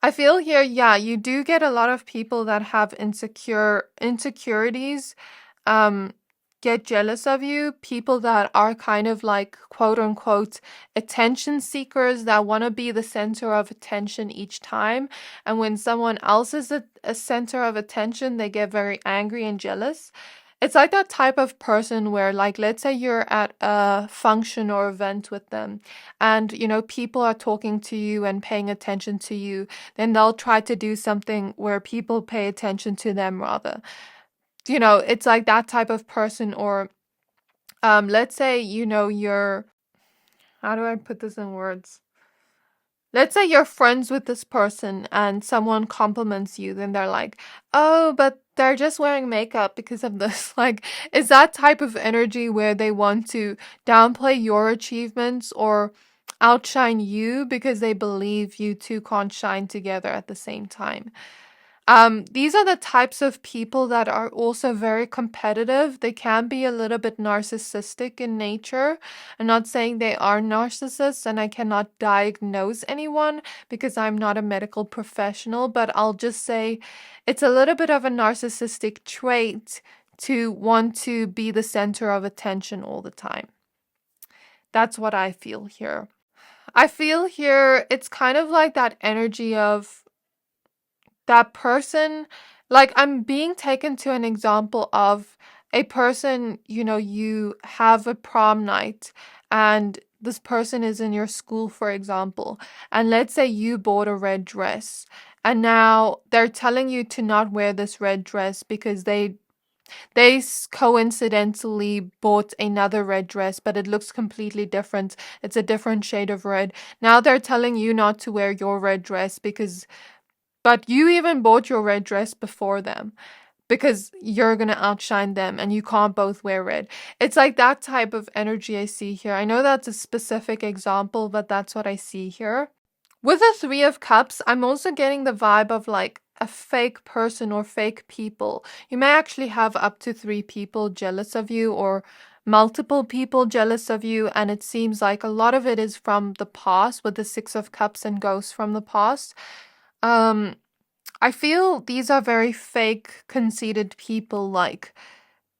I feel here, yeah, you do get a lot of people that have insecurities, get jealous of you, people that are kind of like quote unquote attention seekers that want to be the center of attention each time. And when someone else is a center of attention, they get very angry and jealous. It's like that type of person where, like, let's say you're at a function or event with them and, people are talking to you and paying attention to you, then they'll try to do something where people pay attention to them rather. It's like that type of person. Or let's say, you're, how do I put this in words? Let's say you're friends with this person and someone compliments you, then they're like, oh, but they're just wearing makeup because of this. Like, is that type of energy where they want to downplay your achievements or outshine you because they believe you two can't shine together at the same time? These are the types of people that are also very competitive. They can be a little bit narcissistic in nature. I'm not saying they are narcissists, and I cannot diagnose anyone because I'm not a medical professional, but I'll just say it's a little bit of a narcissistic trait to want to be the center of attention all the time. That's what I feel here. I feel here it's kind of like that energy of that person, like I'm being taken to an example of a person, you have a prom night and this person is in your school, for example, and let's say you bought a red dress and now they're telling you to not wear this red dress because they coincidentally bought another red dress, but it looks completely different. It's a different shade of red. Now they're telling you not to wear your red dress but you even bought your red dress before them because you're going to outshine them and you can't both wear red. It's like that type of energy I see here. I know that's a specific example, but that's what I see here. With the Three of Cups, I'm also getting the vibe of like a fake person or fake people. You may actually have up to 3 people jealous of you or multiple people jealous of you, and it seems like a lot of it is from the past with the Six of Cups and ghosts from the past. I feel these are very fake, conceited people. Like,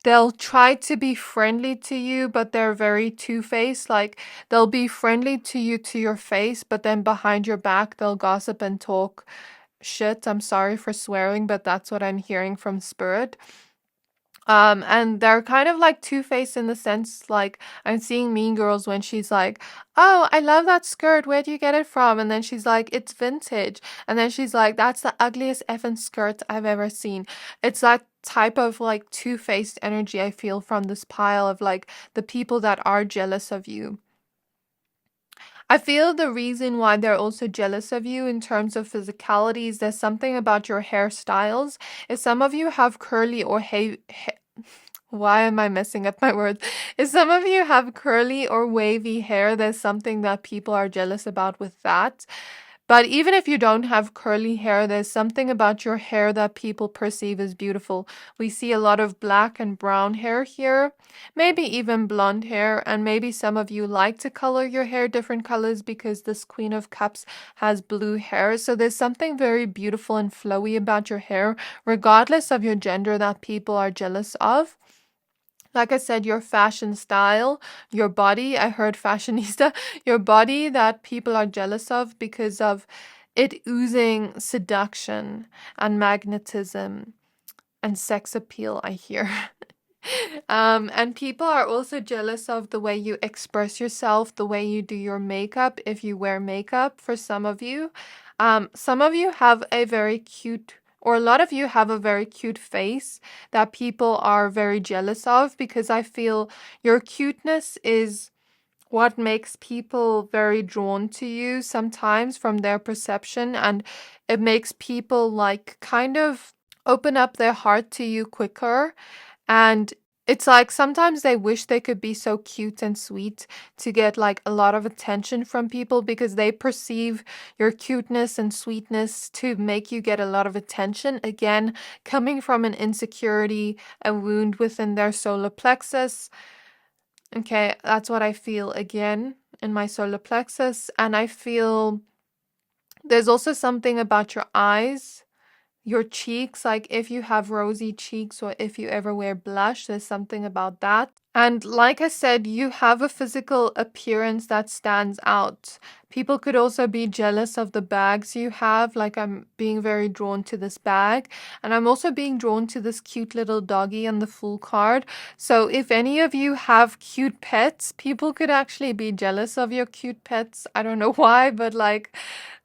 they'll try to be friendly to you, but they're very two-faced. Like, they'll be friendly to you to your face, but then behind your back, they'll gossip and talk shit. I'm sorry for swearing, but that's what I'm hearing from Spirit. And they're kind of like two-faced in the sense, like, I'm seeing Mean Girls when she's like, oh, I love that skirt, where do you get it from? And then she's like, it's vintage. And then she's like, that's the ugliest effing skirt I've ever seen. It's that type of like two-faced energy I feel from this pile of like the people that are jealous of you. I feel the reason why they're also jealous of you in terms of physicalities, there's something about your hairstyles. If some of you have curly or why am I messing up my words? If some of you have curly or wavy hair, there's something that people are jealous about with that. But even if you don't have curly hair, there's something about your hair that people perceive as beautiful. We see a lot of black and brown hair here, maybe even blonde hair, and maybe some of you like to color your hair different colors because this Queen of Cups has blue hair. So there's something very beautiful and flowy about your hair, regardless of your gender, that people are jealous of. Like I said, your fashion style, your body, I heard fashionista, your body that people are jealous of because of it oozing seduction and magnetism and sex appeal, I hear. And people are also jealous of the way you express yourself, the way you do your makeup, if you wear makeup for some of you. Some of you have a very cute, or a lot of you have a very cute face that people are very jealous of, because I feel your cuteness is what makes people very drawn to you sometimes from their perception, and it makes people like kind of open up their heart to you quicker. And it's like sometimes they wish they could be so cute and sweet to get like a lot of attention from people, because they perceive your cuteness and sweetness to make you get a lot of attention. Again, coming from an insecurity, a wound within their solar plexus. Okay, that's what I feel again in my solar plexus. And I feel there's also something about your eyes, your cheeks, like if you have rosy cheeks or if you ever wear blush, there's something about that. And like I said, you have a physical appearance that stands out. People could also be jealous of the bags you have. Like I'm being very drawn to this bag, and I'm also being drawn to this cute little doggy on the Fool card. So if any of you have cute pets, people could actually be jealous of your cute pets. I don't know why, but like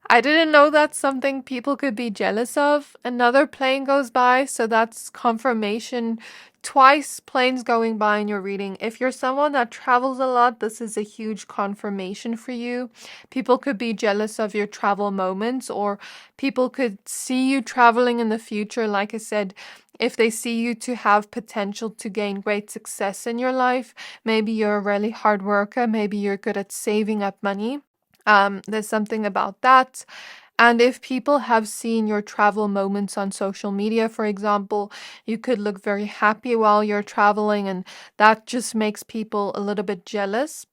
I didn't know that's something people could be jealous of. Another plane goes by, so that's confirmation. Twice planes going by in your reading. If you're someone that travels a lot, this is a huge confirmation for you. People could be jealous of your travel moments, or people could see you traveling in the future. Like I said, if they see you to have potential to gain great success in your life, maybe you're a really hard worker, maybe you're good at saving up money. There's something about that. And if people have seen your travel moments on social media, for example, you could look very happy while you're traveling, and that just makes people a little bit jealous.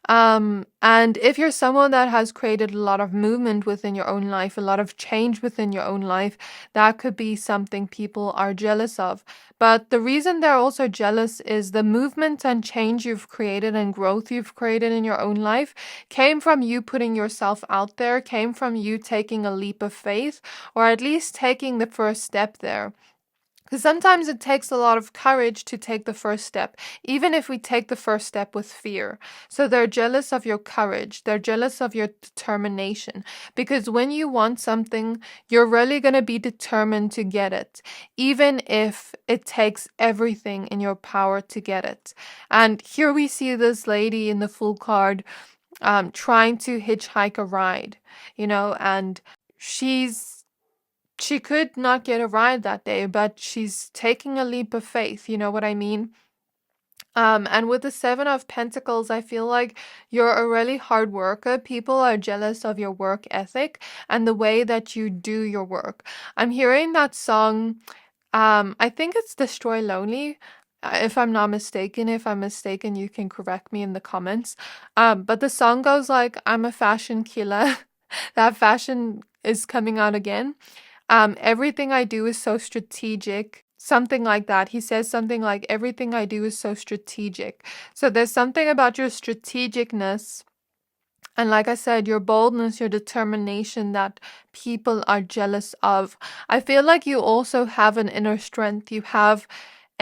And if you're someone that has created a lot of movement within your own life, a lot of change within your own life, that could be something people are jealous of. But the reason they're also jealous is the movement and change you've created and growth you've created in your own life came from you putting yourself out there, came from you taking a leap of faith, or at least taking the first step there. Because sometimes it takes a lot of courage to take the first step, even if we take the first step with fear. So they're jealous of your courage. They're jealous of your determination. Because when you want something, you're really going to be determined to get it, even if it takes everything in your power to get it. And here we see this lady in the Fool card trying to hitchhike a ride, and she could not get a ride that day, but she's taking a leap of faith, you know what I mean? And with the Seven of Pentacles, I feel like you're a really hard worker. People are jealous of your work ethic and the way that you do your work. I'm hearing that song, I think it's Destroy Lonely, if I'm not mistaken. If I'm mistaken, you can correct me in the comments. But the song goes like, I'm a fashion killer. That fashion is coming out again. Everything I do is so strategic. Something like that. He says something like, everything I do is so strategic. So there's something about your strategicness. And like I said, your boldness, your determination that people are jealous of. I feel like you also have an inner strength. You have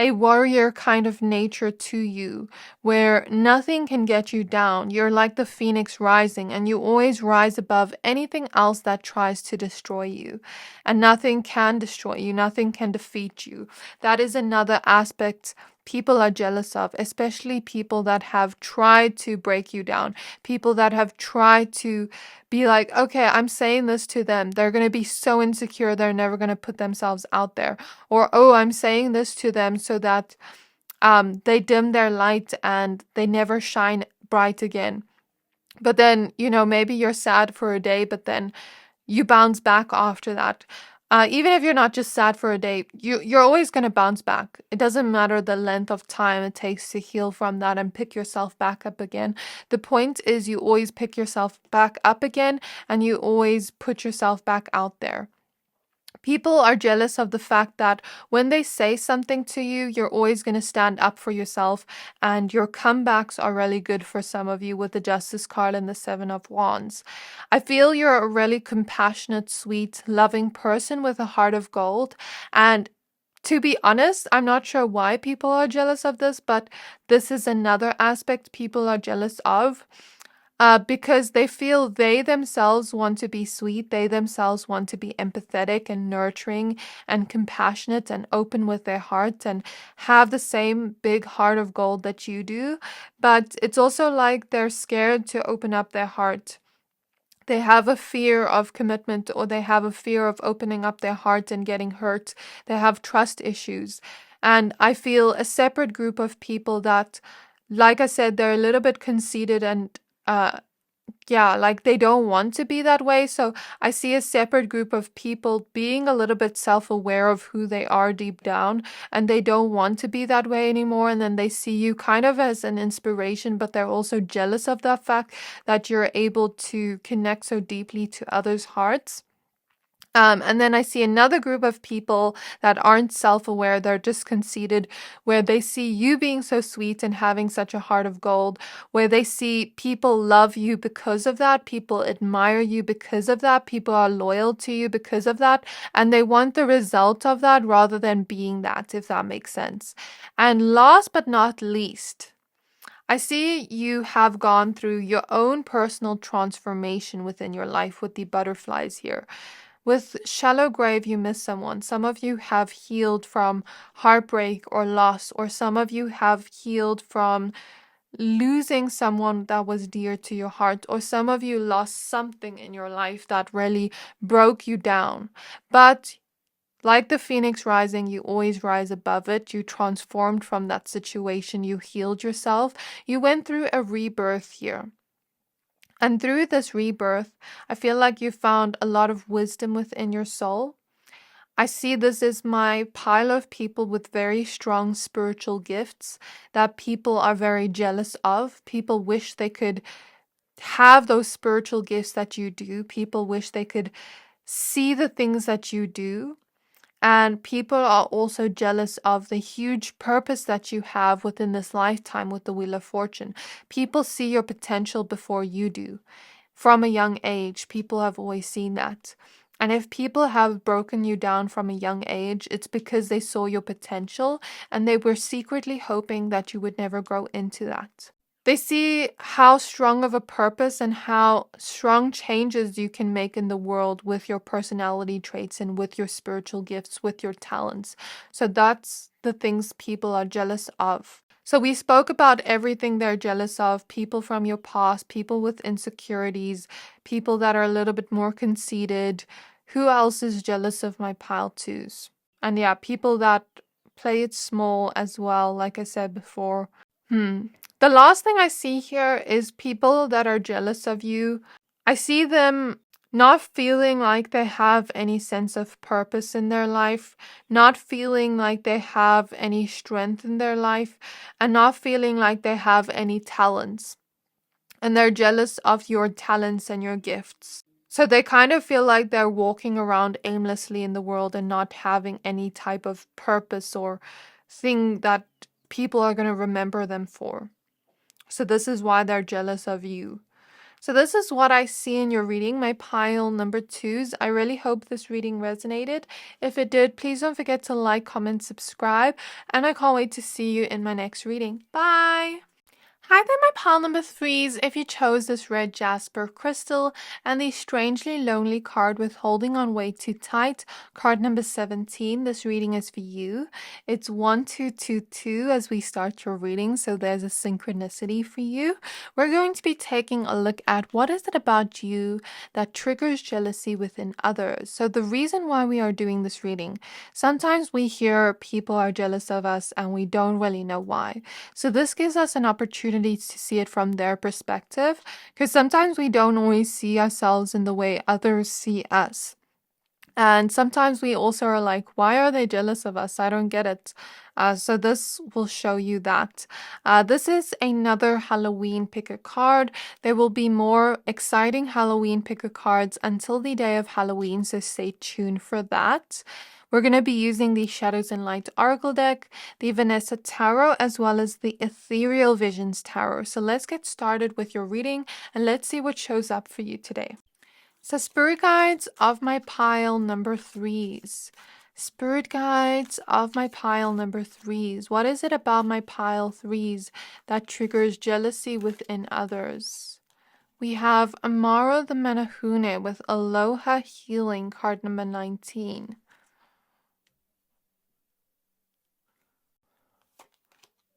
a warrior kind of nature to you where nothing can get you down. You're like the phoenix rising, and you always rise above anything else that tries to destroy you. And nothing can destroy you. Nothing can defeat you. That is another aspect people are jealous of, especially people that have tried to break you down, people that have tried to be like, okay, I'm saying this to them. They're going to be so insecure, they're never going to put themselves out there. Or, oh, I'm saying this to them so that they dim their light and they never shine bright again. But then, maybe you're sad for a day, but then you bounce back after that. Even if you're not just sad for a day, you're always going to bounce back. It doesn't matter the length of time it takes to heal from that and pick yourself back up again. The point is you always pick yourself back up again and you always put yourself back out there. People are jealous of the fact that when they say something to you, you're always going to stand up for yourself, and your comebacks are really good for some of you with the Justice card and the Seven of Wands. I feel you're a really compassionate, sweet, loving person with a heart of gold, and to be honest, I'm not sure why people are jealous of this, but this is another aspect people are jealous of. Because they feel they themselves want to be sweet, they themselves want to be empathetic and nurturing and compassionate and open with their heart and have the same big heart of gold that you do. But it's also like they're scared to open up their heart. They have a fear of commitment, or they have a fear of opening up their heart and getting hurt. They have trust issues. And I feel a separate group of people that, like I said, they're a little bit conceited and like they don't want to be that way. So I see a separate group of people being a little bit self-aware of who they are deep down, and they don't want to be that way anymore. And then they see you kind of as an inspiration, but they're also jealous of that fact that you're able to connect so deeply to others' hearts. And then I see another group of people that aren't self-aware, they're just conceited, where they see you being so sweet and having such a heart of gold, where they see people love you because of that, people admire you because of that, people are loyal to you because of that, and they want the result of that rather than being that, if that makes sense. And last but not least, I see you have gone through your own personal transformation within your life with the butterflies here. With shallow grave, you miss someone. Some of you have healed from heartbreak or loss, or some of you have healed from losing someone that was dear to your heart, or some of you lost something in your life that really broke you down. But like the phoenix rising, you always rise above it. You transformed from that situation. You healed yourself. You went through a rebirth here. And through this rebirth, I feel like you found a lot of wisdom within your soul. I see this as my pile of people with very strong spiritual gifts that people are very jealous of. People wish they could have those spiritual gifts that you do. People wish they could see the things that you do. And people are also jealous of the huge purpose that you have within this lifetime with the Wheel of Fortune. People see your potential before you do. From a young age, people have always seen that. And if people have broken you down from a young age, it's because they saw your potential and they were secretly hoping that you would never grow into that. They see how strong of a purpose and how strong changes you can make in the world with your personality traits and with your spiritual gifts, with your talents. So that's the things people are jealous of. So we spoke about everything they're jealous of: people from your past, people with insecurities, people that are a little bit more conceited. Who else is jealous of my pile twos? And yeah, people that play it small as well, like I said before. The last thing I see here is people that are jealous of you. I see them not feeling like they have any sense of purpose in their life, not feeling like they have any strength in their life, and not feeling like they have any talents. And they're jealous of your talents and your gifts. So they kind of feel like they're walking around aimlessly in the world and not having any type of purpose or thing that people are going to remember them for. So this is why they're jealous of you. So this is what I see in your reading, my pile number twos. I really hope this reading resonated. If it did, please don't forget to like, comment, subscribe, and I can't wait to see you in my next reading. Bye! Hi there, my pile number threes. If you chose this red Jasper crystal and the strangely lonely card with holding on way too tight, card number 17, this reading is for you. It's 1222 as we start your reading, so there's a synchronicity for you. We're going to be taking a look at what is it about you that triggers jealousy within others. So the reason why we are doing this reading, sometimes we hear people are jealous of us and we don't really know why. So this gives us an opportunity to see it from their perspective, because sometimes we don't always see ourselves in the way others see us. And sometimes we also are like, why are they jealous of us? I don't get it. So this will show you that. This is another Halloween pick a card. There will be more exciting Halloween pick a cards until the day of Halloween, so stay tuned for that. We're going to be using the Shadows and Light Oracle deck, the Vanessa Tarot, as well as the Ethereal Visions Tarot. So let's get started with your reading and let's see what shows up for you today. So Spirit Guides of my pile number threes. Spirit Guides of my pile number threes. What is it about my pile threes that triggers jealousy within others? We have Amara the Manahune with Aloha Healing, card number 19.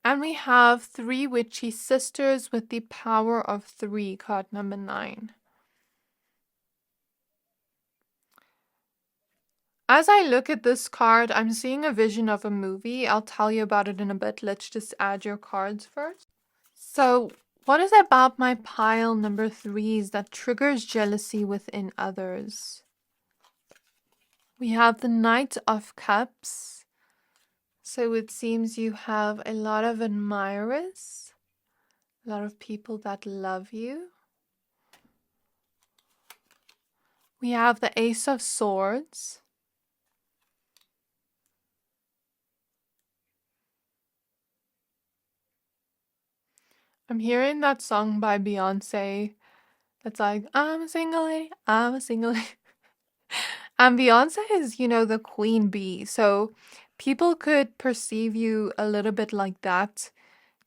And we have Three Witchy Sisters with the Power of Three, card number 9. As I look at this card, I'm seeing a vision of a movie. I'll tell you about it in a bit. Let's just add your cards first. So, what is it about my pile number threes that triggers jealousy within others? We have the Knight of Cups. So it seems you have a lot of admirers, a lot of people that love you. We have the Ace of Swords. I'm hearing that song by Beyonce that's like, I'm a single lady, I'm a single lady. And Beyonce is, the queen bee. So people could perceive you a little bit like that,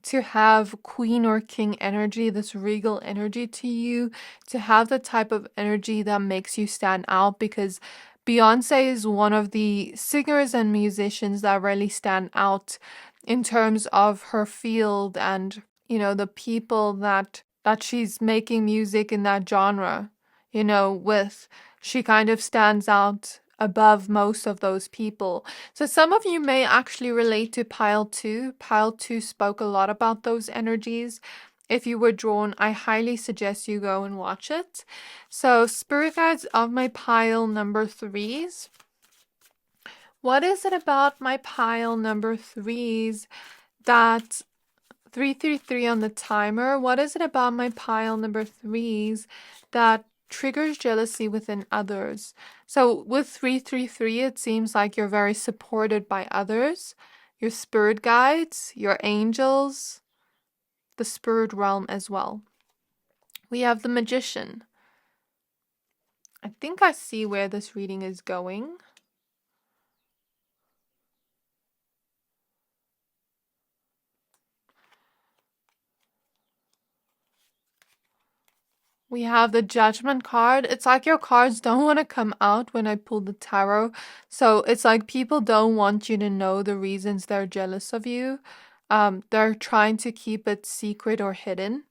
to have queen or king energy, this regal energy to you, to have the type of energy that makes you stand out, because Beyonce is one of the singers and musicians that really stand out in terms of her field and, the people that she's making music in that genre, with. She kind of stands out above most of those people. So some of you may actually relate to pile 2. Pile 2 spoke a lot about those energies. If you were drawn, I highly suggest you go and watch it. So Spirit Guides of my pile number threes. What is it about my pile number threes that 333 on the timer? What is it about my pile number threes that triggers jealousy within others? So with 333, it seems like you're very supported by others, your spirit guides, your angels, the spirit realm as well. We have the Magician. I think I see where this reading is going. We have the Judgment card. It's like your cards don't want to come out when I pull the tarot. So it's like people don't want you to know the reasons they're jealous of you. They're trying to keep it secret or hidden.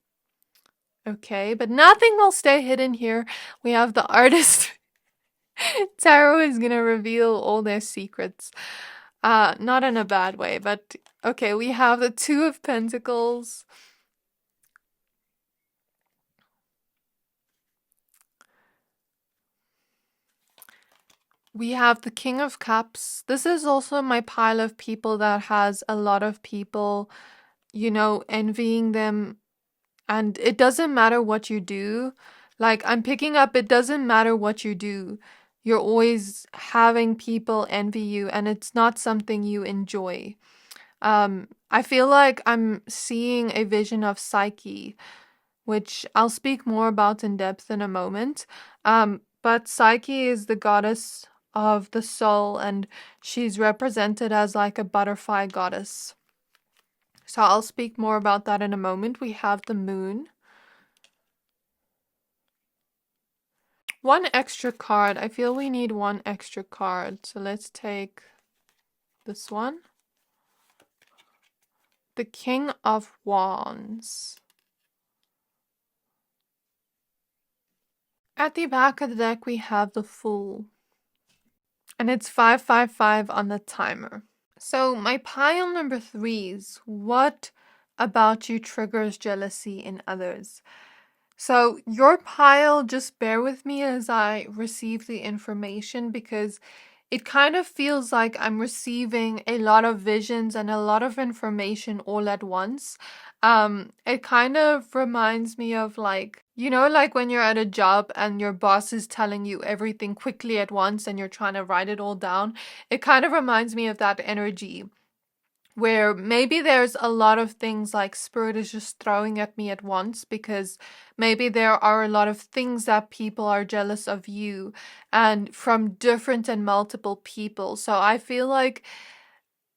Okay, but nothing will stay hidden here. We have the Artist. Tarot is going to reveal all their secrets. Not in a bad way, but okay, we have the Two of Pentacles. We have the King of Cups. This is also my pile of people that has a lot of people, envying them. And it doesn't matter what you do. Like, I'm picking up, it doesn't matter what you do. You're always having people envy you, and it's not something you enjoy. I feel like I'm seeing a vision of Psyche, which I'll speak more about in depth in a moment. But Psyche is the goddess of the soul, and she's represented as like a butterfly goddess. So I'll speak more about that in a moment. We have the moon. One extra card. I feel we need one extra card. So let's take this one. The King of Wands. At the back of the deck, we have the Fool. And it's 555 on the timer. So my pile number 3s. What about you triggers jealousy in others? So your pile, just bear with me as I receive the information, because it kind of feels like I'm receiving a lot of visions and a lot of information all at once. It kind of reminds me of like, like when you're at a job and your boss is telling you everything quickly at once and you're trying to write it all down. It kind of reminds me of that energy, where maybe there's a lot of things like spirit is just throwing at me at once, because maybe there are a lot of things that people are jealous of you, and from different and multiple people. So I feel like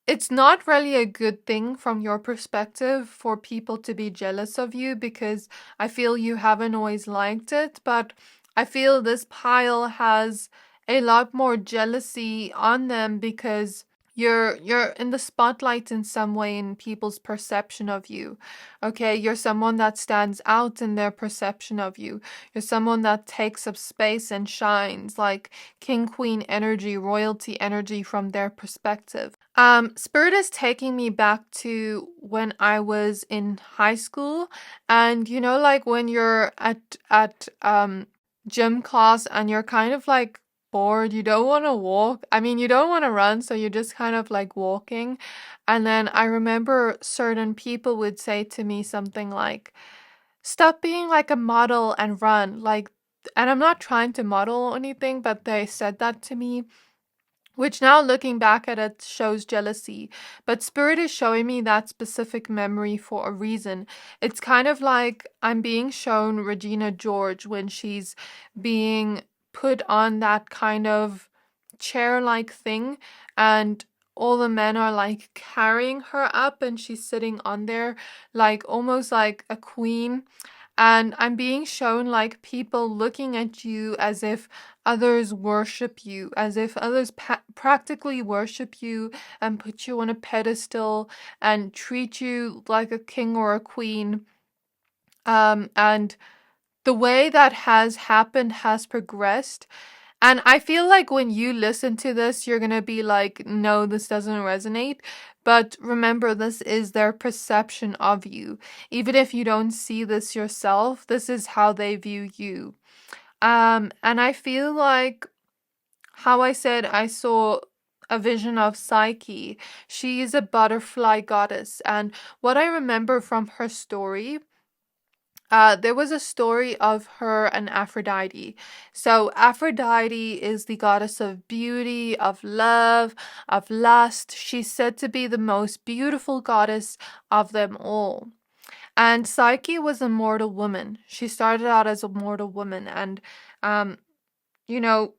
it's not really a good thing from your perspective for people to be jealous of you, because I feel you haven't always liked it, but I feel this pile has a lot more jealousy on them because you're in the spotlight in some way in people's perception of you. Okay, you're someone that stands out in their perception of you. You're someone that takes up space and shines, like king queen energy, royalty energy from their perspective. Spirit is taking me back to when I was in high school, and like when you're at gym class and you're kind of like bored, you don't want to walk. I mean, you don't want to run, so you're just kind of like walking. And then I remember certain people would say to me something like, "Stop being like a model and run." Like, and I'm not trying to model or anything, but they said that to me, which now looking back at it shows jealousy. But Spirit is showing me that specific memory for a reason. It's kind of like I'm being shown Regina George when she's being put on that kind of chair-like thing, and all the men are like carrying her up and she's sitting on there like almost like a queen. And I'm being shown like people looking at you as if others worship you, as if others practically worship you and put you on a pedestal and treat you like a king or a queen. And the way that has happened has progressed. And I feel like when you listen to this, you're going to be like, no, this doesn't resonate. But remember, this is their perception of you. Even if you don't see this yourself, this is how they view you. And I feel like how I said I saw a vision of Psyche. She is a butterfly goddess. And what I remember from her story, there was a story of her and Aphrodite. So Aphrodite is the goddess of beauty, of love, of lust. She's said to be the most beautiful goddess of them all. And Psyche was a mortal woman. She started out as a mortal woman, and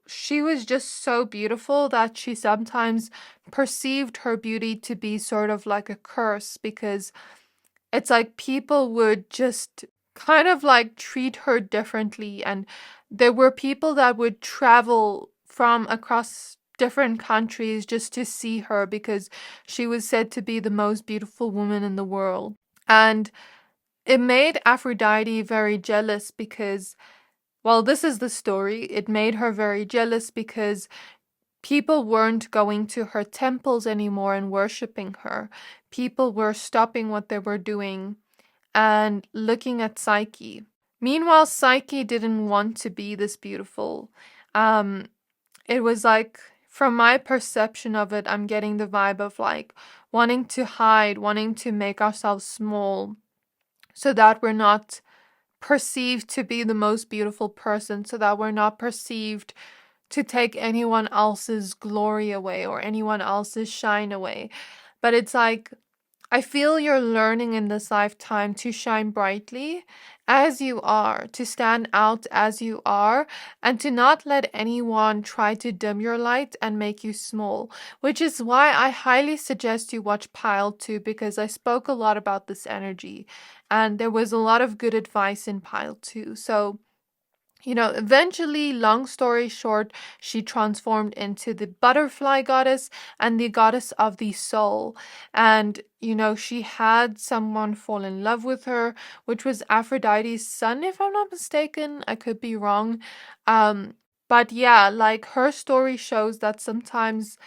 she was just so beautiful that she sometimes perceived her beauty to be sort of like a curse, because it's like people would just kind of like treat her differently, and there were people that would travel from across different countries just to see her because she was said to be the most beautiful woman in the world. And it made Aphrodite very jealous because, well, this is the story. It made her very jealous because people weren't going to her temples anymore and worshipping her. People were stopping what they were doing and looking at Psyche. Meanwhile, Psyche didn't want to be this beautiful. It was like, from my perception of it, I'm getting the vibe of like wanting to hide, wanting to make ourselves small so that we're not perceived to be the most beautiful person, so that we're not perceived to take anyone else's glory away or anyone else's shine away. But it's like, I feel you're learning in this lifetime to shine brightly as you are, to stand out as you are, and to not let anyone try to dim your light and make you small, which is why I highly suggest you watch Pile 2 because I spoke a lot about this energy and there was a lot of good advice in Pile 2. So, eventually, long story short, she transformed into the butterfly goddess and the goddess of the soul. And, she had someone fall in love with her, which was Aphrodite's son, if I'm not mistaken. I could be wrong. Um, but yeah, like her story shows that sometimes,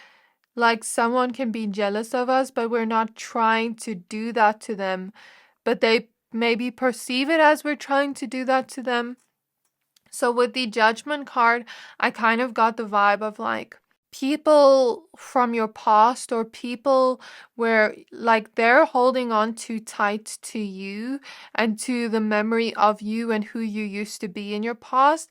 like, someone can be jealous of us, but we're not trying to do that to them. But they maybe perceive it as we're trying to do that to them. So with the judgment card, I kind of got the vibe of like people from your past or people where like they're holding on too tight to you and to the memory of you and who you used to be in your past.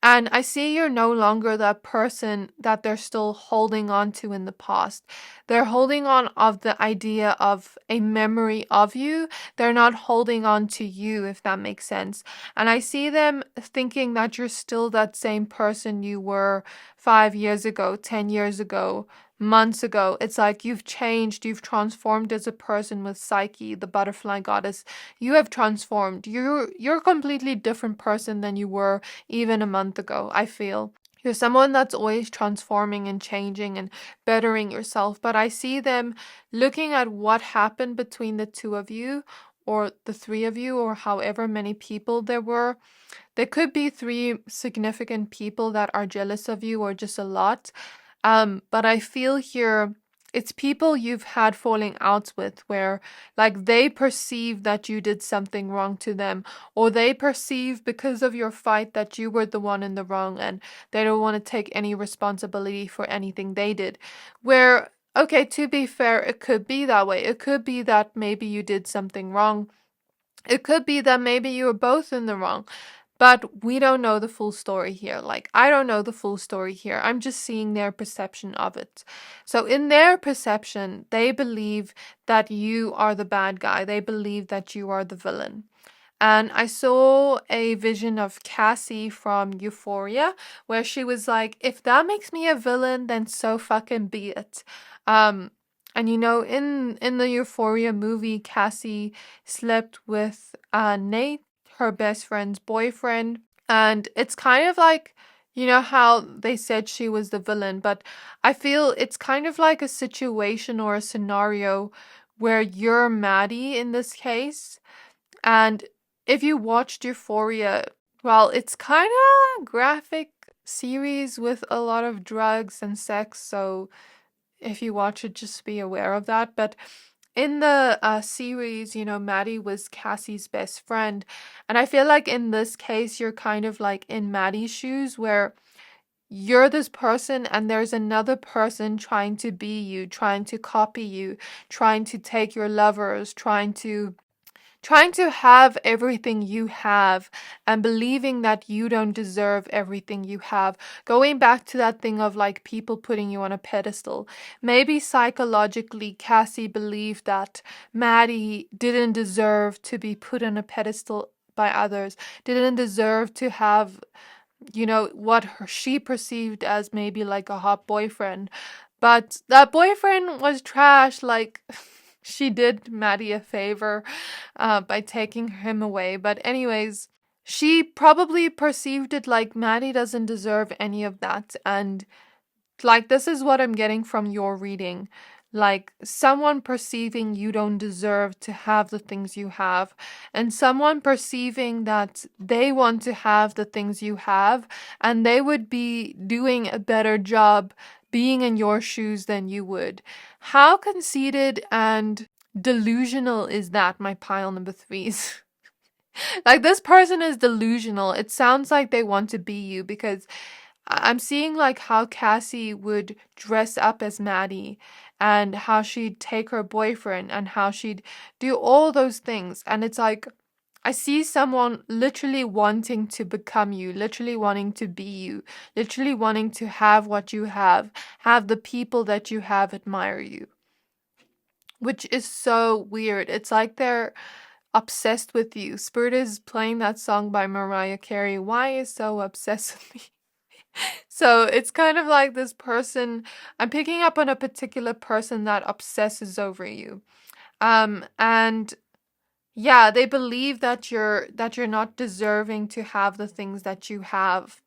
And I see you're no longer that person that they're still holding on to in the past. They're holding on of the idea of a memory of you. They're not holding on to you, if that makes sense. And I see them thinking that you're still that same person you were 5 years ago, 10 years ago, months ago. It's like you've changed, you've transformed as a person with Psyche, the butterfly goddess. You have transformed. You're a completely different person than you were even a month ago, I feel. You're someone that's always transforming and changing and bettering yourself. But I see them looking at what happened between the two of you or the three of you or however many people there were. There could be three significant people that are jealous of you or just a lot. But I feel here it's people you've had falling outs with where like they perceive that you did something wrong to them, or they perceive because of your fight that you were the one in the wrong and they don't want to take any responsibility for anything they did. Where, okay, to be fair, it could be that way. It could be that maybe you did something wrong. It could be that maybe you were both in the wrong. But we don't know the full story here. Like, I don't know the full story here. I'm just seeing their perception of it. So, in their perception, they believe that you are the bad guy. They believe that you are the villain. And I saw a vision of Cassie from Euphoria where she was like, if that makes me a villain, then so fucking be it. Um, and in the Euphoria movie, Cassie slept with Nate, her best friend's boyfriend. And it's kind of like, how they said she was the villain, but I feel it's kind of like a situation or a scenario where you're Maddie in this case. And if you watched Euphoria, well, it's kind of graphic series with a lot of drugs and sex, so if you watch it, just be aware of that. But in the series, Maddie was Cassie's best friend. And I feel like in this case, you're kind of like in Maddie's shoes where you're this person and there's another person trying to be you, trying to copy you, trying to take your lovers, trying to have everything you have and believing that you don't deserve everything you have. Going back to that thing of like people putting you on a pedestal. Maybe psychologically, Cassie believed that Maddie didn't deserve to be put on a pedestal by others, didn't deserve to have, what she perceived as maybe like a hot boyfriend. But that boyfriend was trash, like. She did Maddie a favor by taking him away. But anyways, she probably perceived it like Maddie doesn't deserve any of that. And like this is what I'm getting from your reading. Like someone perceiving you don't deserve to have the things you have, and someone perceiving that they want to have the things you have, and they would be doing a better job being in your shoes than you would. How conceited and delusional is that, my pile number threes? Like this person is delusional. It sounds like they want to be you because I'm seeing like how Cassie would dress up as Maddie and how she'd take her boyfriend and how she'd do all those things. And it's like, I see someone literally wanting to become you, literally wanting to be you, literally wanting to have what you have the people that you have admire you. which is so weird. It's like they're obsessed with you. Spirit is playing that song by Mariah Carey, Why Is So Obsessed with Me? So it's kind of like this person, I'm picking up on a particular person that obsesses over you. And yeah, they believe that you're not deserving to have the things that you have,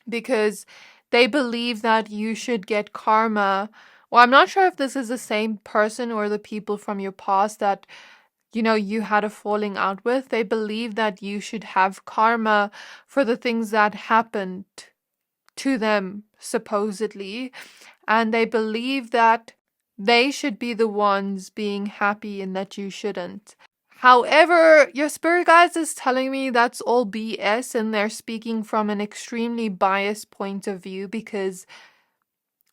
because they believe that you should get karma. Well, I'm not sure if this is the same person or the people from your past that you had a falling out with. They believe that you should have karma for the things that happened to them, supposedly. And they believe that they should be the ones being happy and that you shouldn't. However, your spirit guides is telling me that's all BS, and they're speaking from an extremely biased point of view, because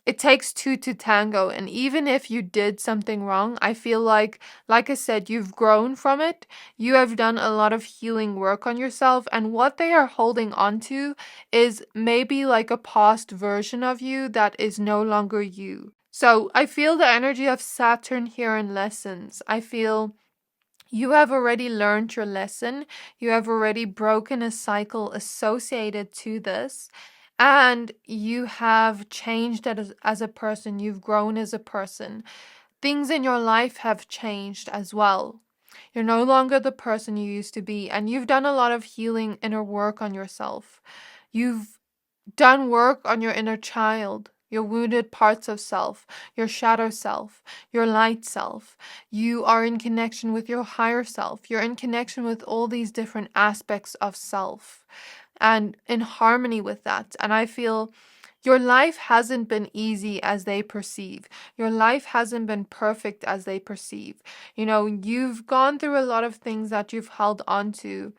it takes two to tango. And even if you did something wrong, I feel like I said, you've grown from it. You have done a lot of healing work on yourself. And what they are holding on to is maybe like a past version of you that is no longer you. So I feel the energy of Saturn here in lessons. I feel you have already learned your lesson. You have already broken a cycle associated to this. And you have changed as a person. You've grown as a person. Things in your life have changed as well. You're no longer the person you used to be. And you've done a lot of healing inner work on yourself. You've done work on your inner child, your wounded parts of self, your shadow self, your light self. You are in connection with your higher self. You're in connection with all these different aspects of self and in harmony with that. And I feel your life hasn't been easy as they perceive. Your life hasn't been perfect as they perceive. You've gone through a lot of things that you've held on to.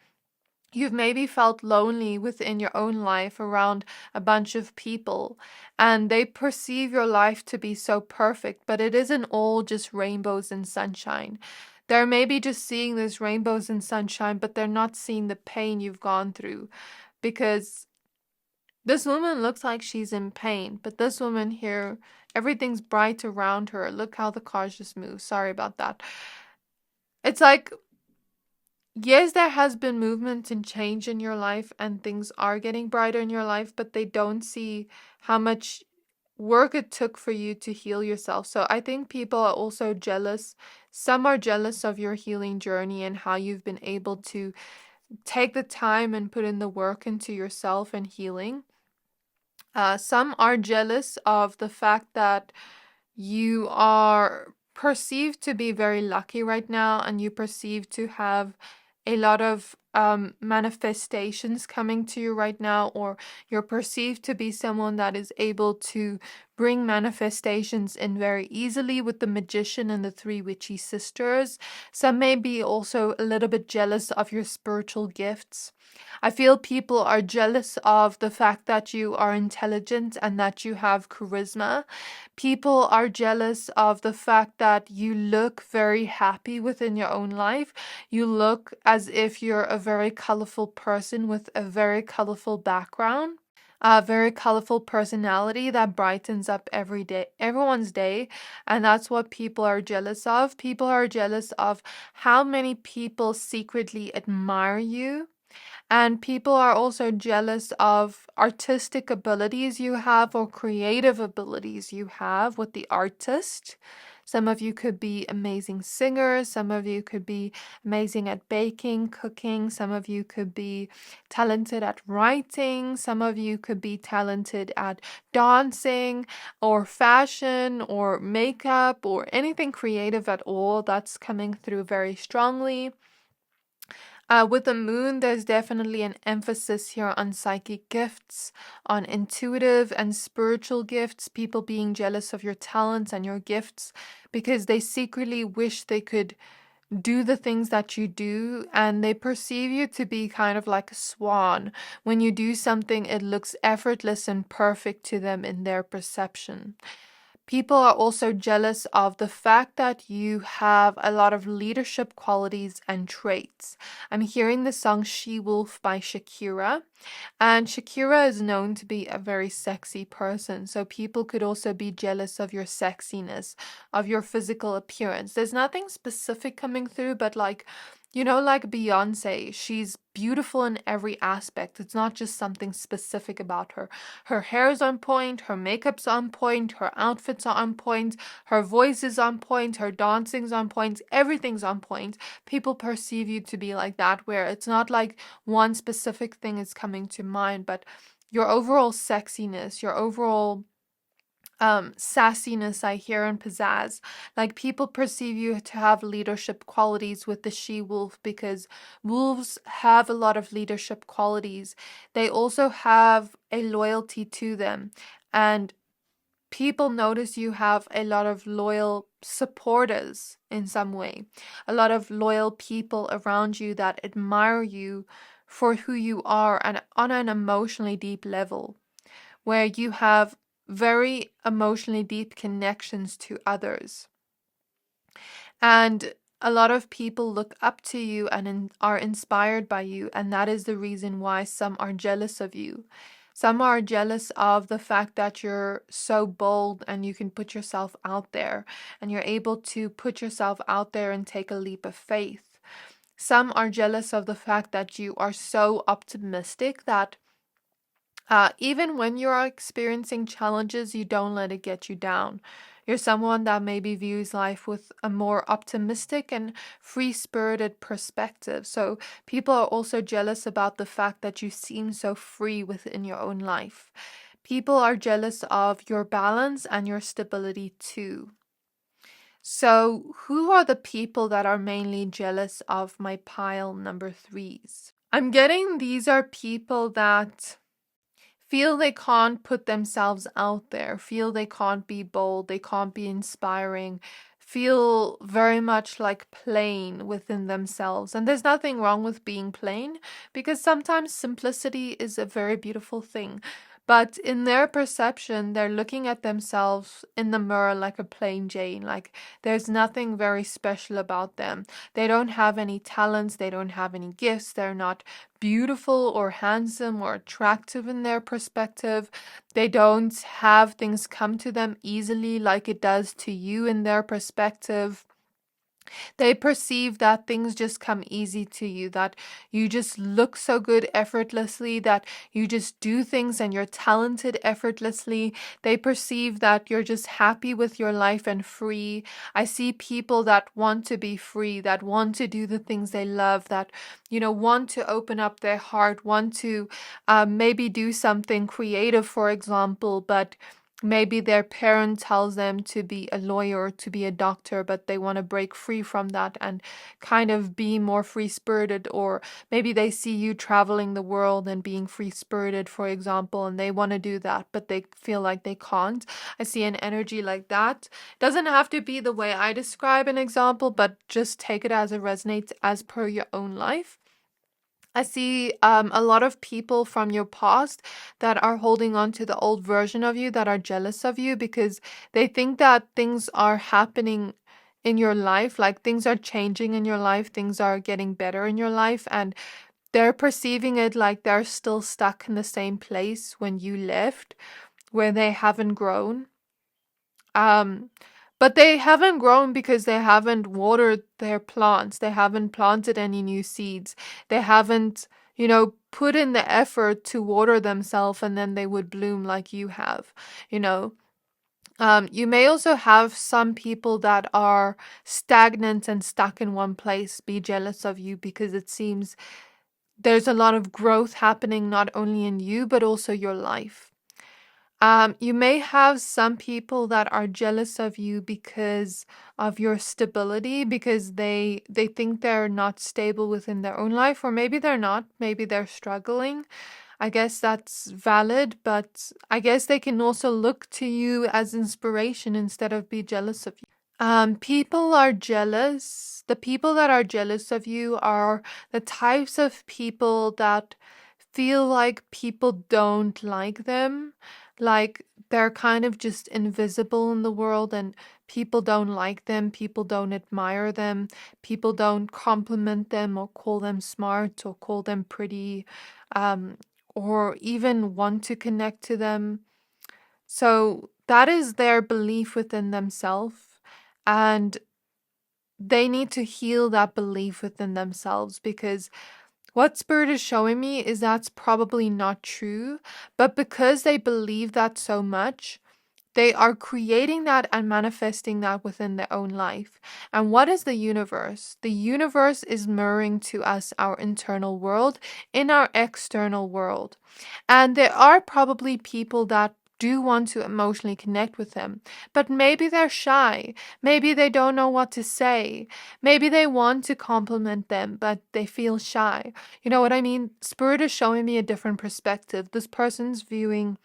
You've maybe felt lonely within your own life around a bunch of people, and they perceive your life to be so perfect, but it isn't all just rainbows and sunshine. They're maybe just seeing these rainbows and sunshine, but they're not seeing the pain you've gone through, because this woman looks like she's in pain, but this woman here, everything's bright around her. Look how the cars just move. Sorry about that. It's like, yes, there has been movement and change in your life, and things are getting brighter in your life, but they don't see how much work it took for you to heal yourself. So I think people are also jealous. Some are jealous of your healing journey and how you've been able to take the time and put in the work into yourself and healing. Some are jealous of the fact that you are perceived to be very lucky right now, and you perceive to have a lot of manifestations coming to you right now, or you're perceived to be someone that is able to bring manifestations in very easily with the magician and the three witchy sisters. Some may be also a little bit jealous of your spiritual gifts. I feel people are jealous of the fact that you are intelligent and that you have charisma. People are jealous of the fact that you look very happy within your own life. You look as if you're a very colorful person with a very colorful background. A very colorful personality that brightens up everyone's day. And that's what people are jealous of. People are jealous of how many people secretly admire you. And people are also jealous of artistic abilities you have, or creative abilities you have with the artist. Some of you could be amazing singers. Some of you could be amazing at baking, cooking. Some of you could be talented at writing. Some of you could be talented at dancing or fashion or makeup or anything creative at all. That's coming through very strongly. With the moon, there's definitely an emphasis here on psychic gifts, on intuitive and spiritual gifts, people being jealous of your talents and your gifts because they secretly wish they could do the things that you do, and they perceive you to be kind of like a swan. When you do something, it looks effortless and perfect to them in their perception. People are also jealous of the fact that you have a lot of leadership qualities and traits. I'm hearing the song She Wolf by Shakira, and Shakira is known to be a very sexy person. So people could also be jealous of your sexiness, of your physical appearance. There's nothing specific coming through, but like Beyonce, she's beautiful in every aspect. It's not just something specific about her. Her hair's on point, her makeup's on point, her outfits are on point, her voice is on point, her dancing's on point, everything's on point. People perceive you to be like that, where it's not like one specific thing is coming to mind, but your overall sexiness, your overall sassiness I hear, and pizzazz. Like people perceive you to have leadership qualities with the she wolf, because wolves have a lot of leadership qualities. They also have a loyalty to them, and people notice you have a lot of loyal supporters in some way, a lot of loyal people around you that admire you for who you are, and on an emotionally deep level, where you have very emotionally deep connections to others. And a lot of people look up to you and are inspired by you, and that is the reason why some are jealous of you. Some are jealous of the fact that you're so bold and you can put yourself out there, and you're able to put yourself out there and take a leap of faith. Some are jealous of the fact that you are so optimistic that even when you're experiencing challenges, you don't let it get you down. You're someone that maybe views life with a more optimistic and free-spirited perspective. So people are also jealous about the fact that you seem so free within your own life. People are jealous of your balance and your stability too. So who are the people that are mainly jealous of my pile number 3s? I'm getting these are people that feel they can't put themselves out there, feel they can't be bold, they can't be inspiring, feel very much like plain within themselves. And there's nothing wrong with being plain, because sometimes simplicity is a very beautiful thing. But in their perception, they're looking at themselves in the mirror like a plain Jane. Like there's nothing very special about them. They don't have any talents, they don't have any gifts, they're not beautiful or handsome or attractive in their perspective. They don't have things come to them easily like it does to you in their perspective. They perceive that things just come easy to you, that you just look so good effortlessly, that you just do things and you're talented effortlessly. They perceive that you're just happy with your life and free. I see people that want to be free, that want to do the things they love, that, want to open up their heart, want to maybe do something creative, for example, but maybe their parent tells them to be a lawyer or to be a doctor, but they want to break free from that and kind of be more free-spirited. Or maybe they see you traveling the world and being free-spirited, for example, and they want to do that, but they feel like they can't. I see an energy like that. Doesn't have to be the way I describe an example, but just take it as it resonates as per your own life. I see a lot of people from your past that are holding on to the old version of you, that are jealous of you because they think that things are happening in your life, like things are changing in your life, things are getting better in your life, and they're perceiving it like they're still stuck in the same place when you left, where they haven't grown. Um, but they haven't grown because they haven't watered their plants. They haven't planted any new seeds. They haven't, put in the effort to water themselves, and then they would bloom like you have, you know. You may also have some people that are stagnant and stuck in one place be jealous of you, because it seems there's a lot of growth happening not only in you but also your life. You may have some people that are jealous of you because of your stability, because they think they're not stable within their own life, or maybe they're not, maybe they're struggling. I guess that's valid, but I guess they can also look to you as inspiration instead of be jealous of you. People are jealous. The people that are jealous of you are the types of people that feel like people don't like them. Like they're kind of just invisible in the world and people don't like them, people don't admire them, people don't compliment them or call them smart or call them pretty, um, or even want to connect to them. So that is their belief within themselves. And they need to heal that belief within themselves, because what Spirit is showing me is that's probably not true. But because they believe that so much, they are creating that and manifesting that within their own life. And what is the universe? The universe is mirroring to us our internal world in our external world. And there are probably people that do want to emotionally connect with them, but maybe they're shy. Maybe they don't know what to say. Maybe they want to compliment them, but they feel shy. You know what I mean? Spirit is showing me a different perspective. This person's viewing,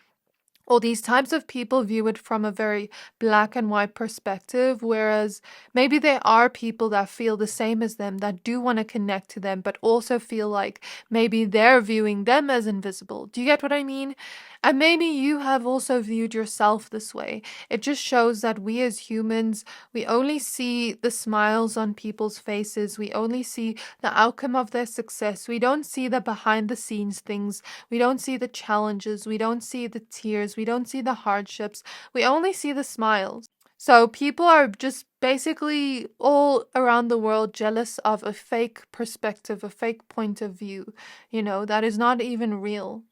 or these types of people view it from a very black and white perspective, whereas maybe there are people that feel the same as them, that do want to connect to them, but also feel like maybe they're viewing them as invisible. Do you get what I mean? And maybe you have also viewed yourself this way. It just shows that we as humans, we only see the smiles on people's faces. We only see the outcome of their success. We don't see the behind the scenes things. We don't see the challenges. We don't see the tears. We don't see the hardships. We only see the smiles. So people are just basically all around the world jealous of a fake perspective, a fake point of view, that is not even real.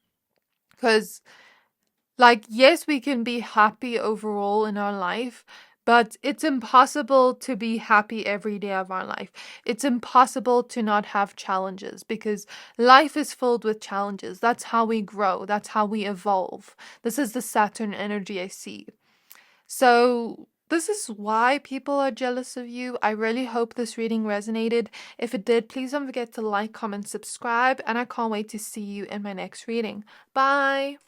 Because, like, yes, we can be happy overall in our life, but it's impossible to be happy every day of our life. It's impossible to not have challenges, because life is filled with challenges. That's how we grow. That's how we evolve. This is the Saturn energy I see. So this is why people are jealous of you. I really hope this reading resonated. If it did, please don't forget to like, comment, subscribe, and I can't wait to see you in my next reading. Bye!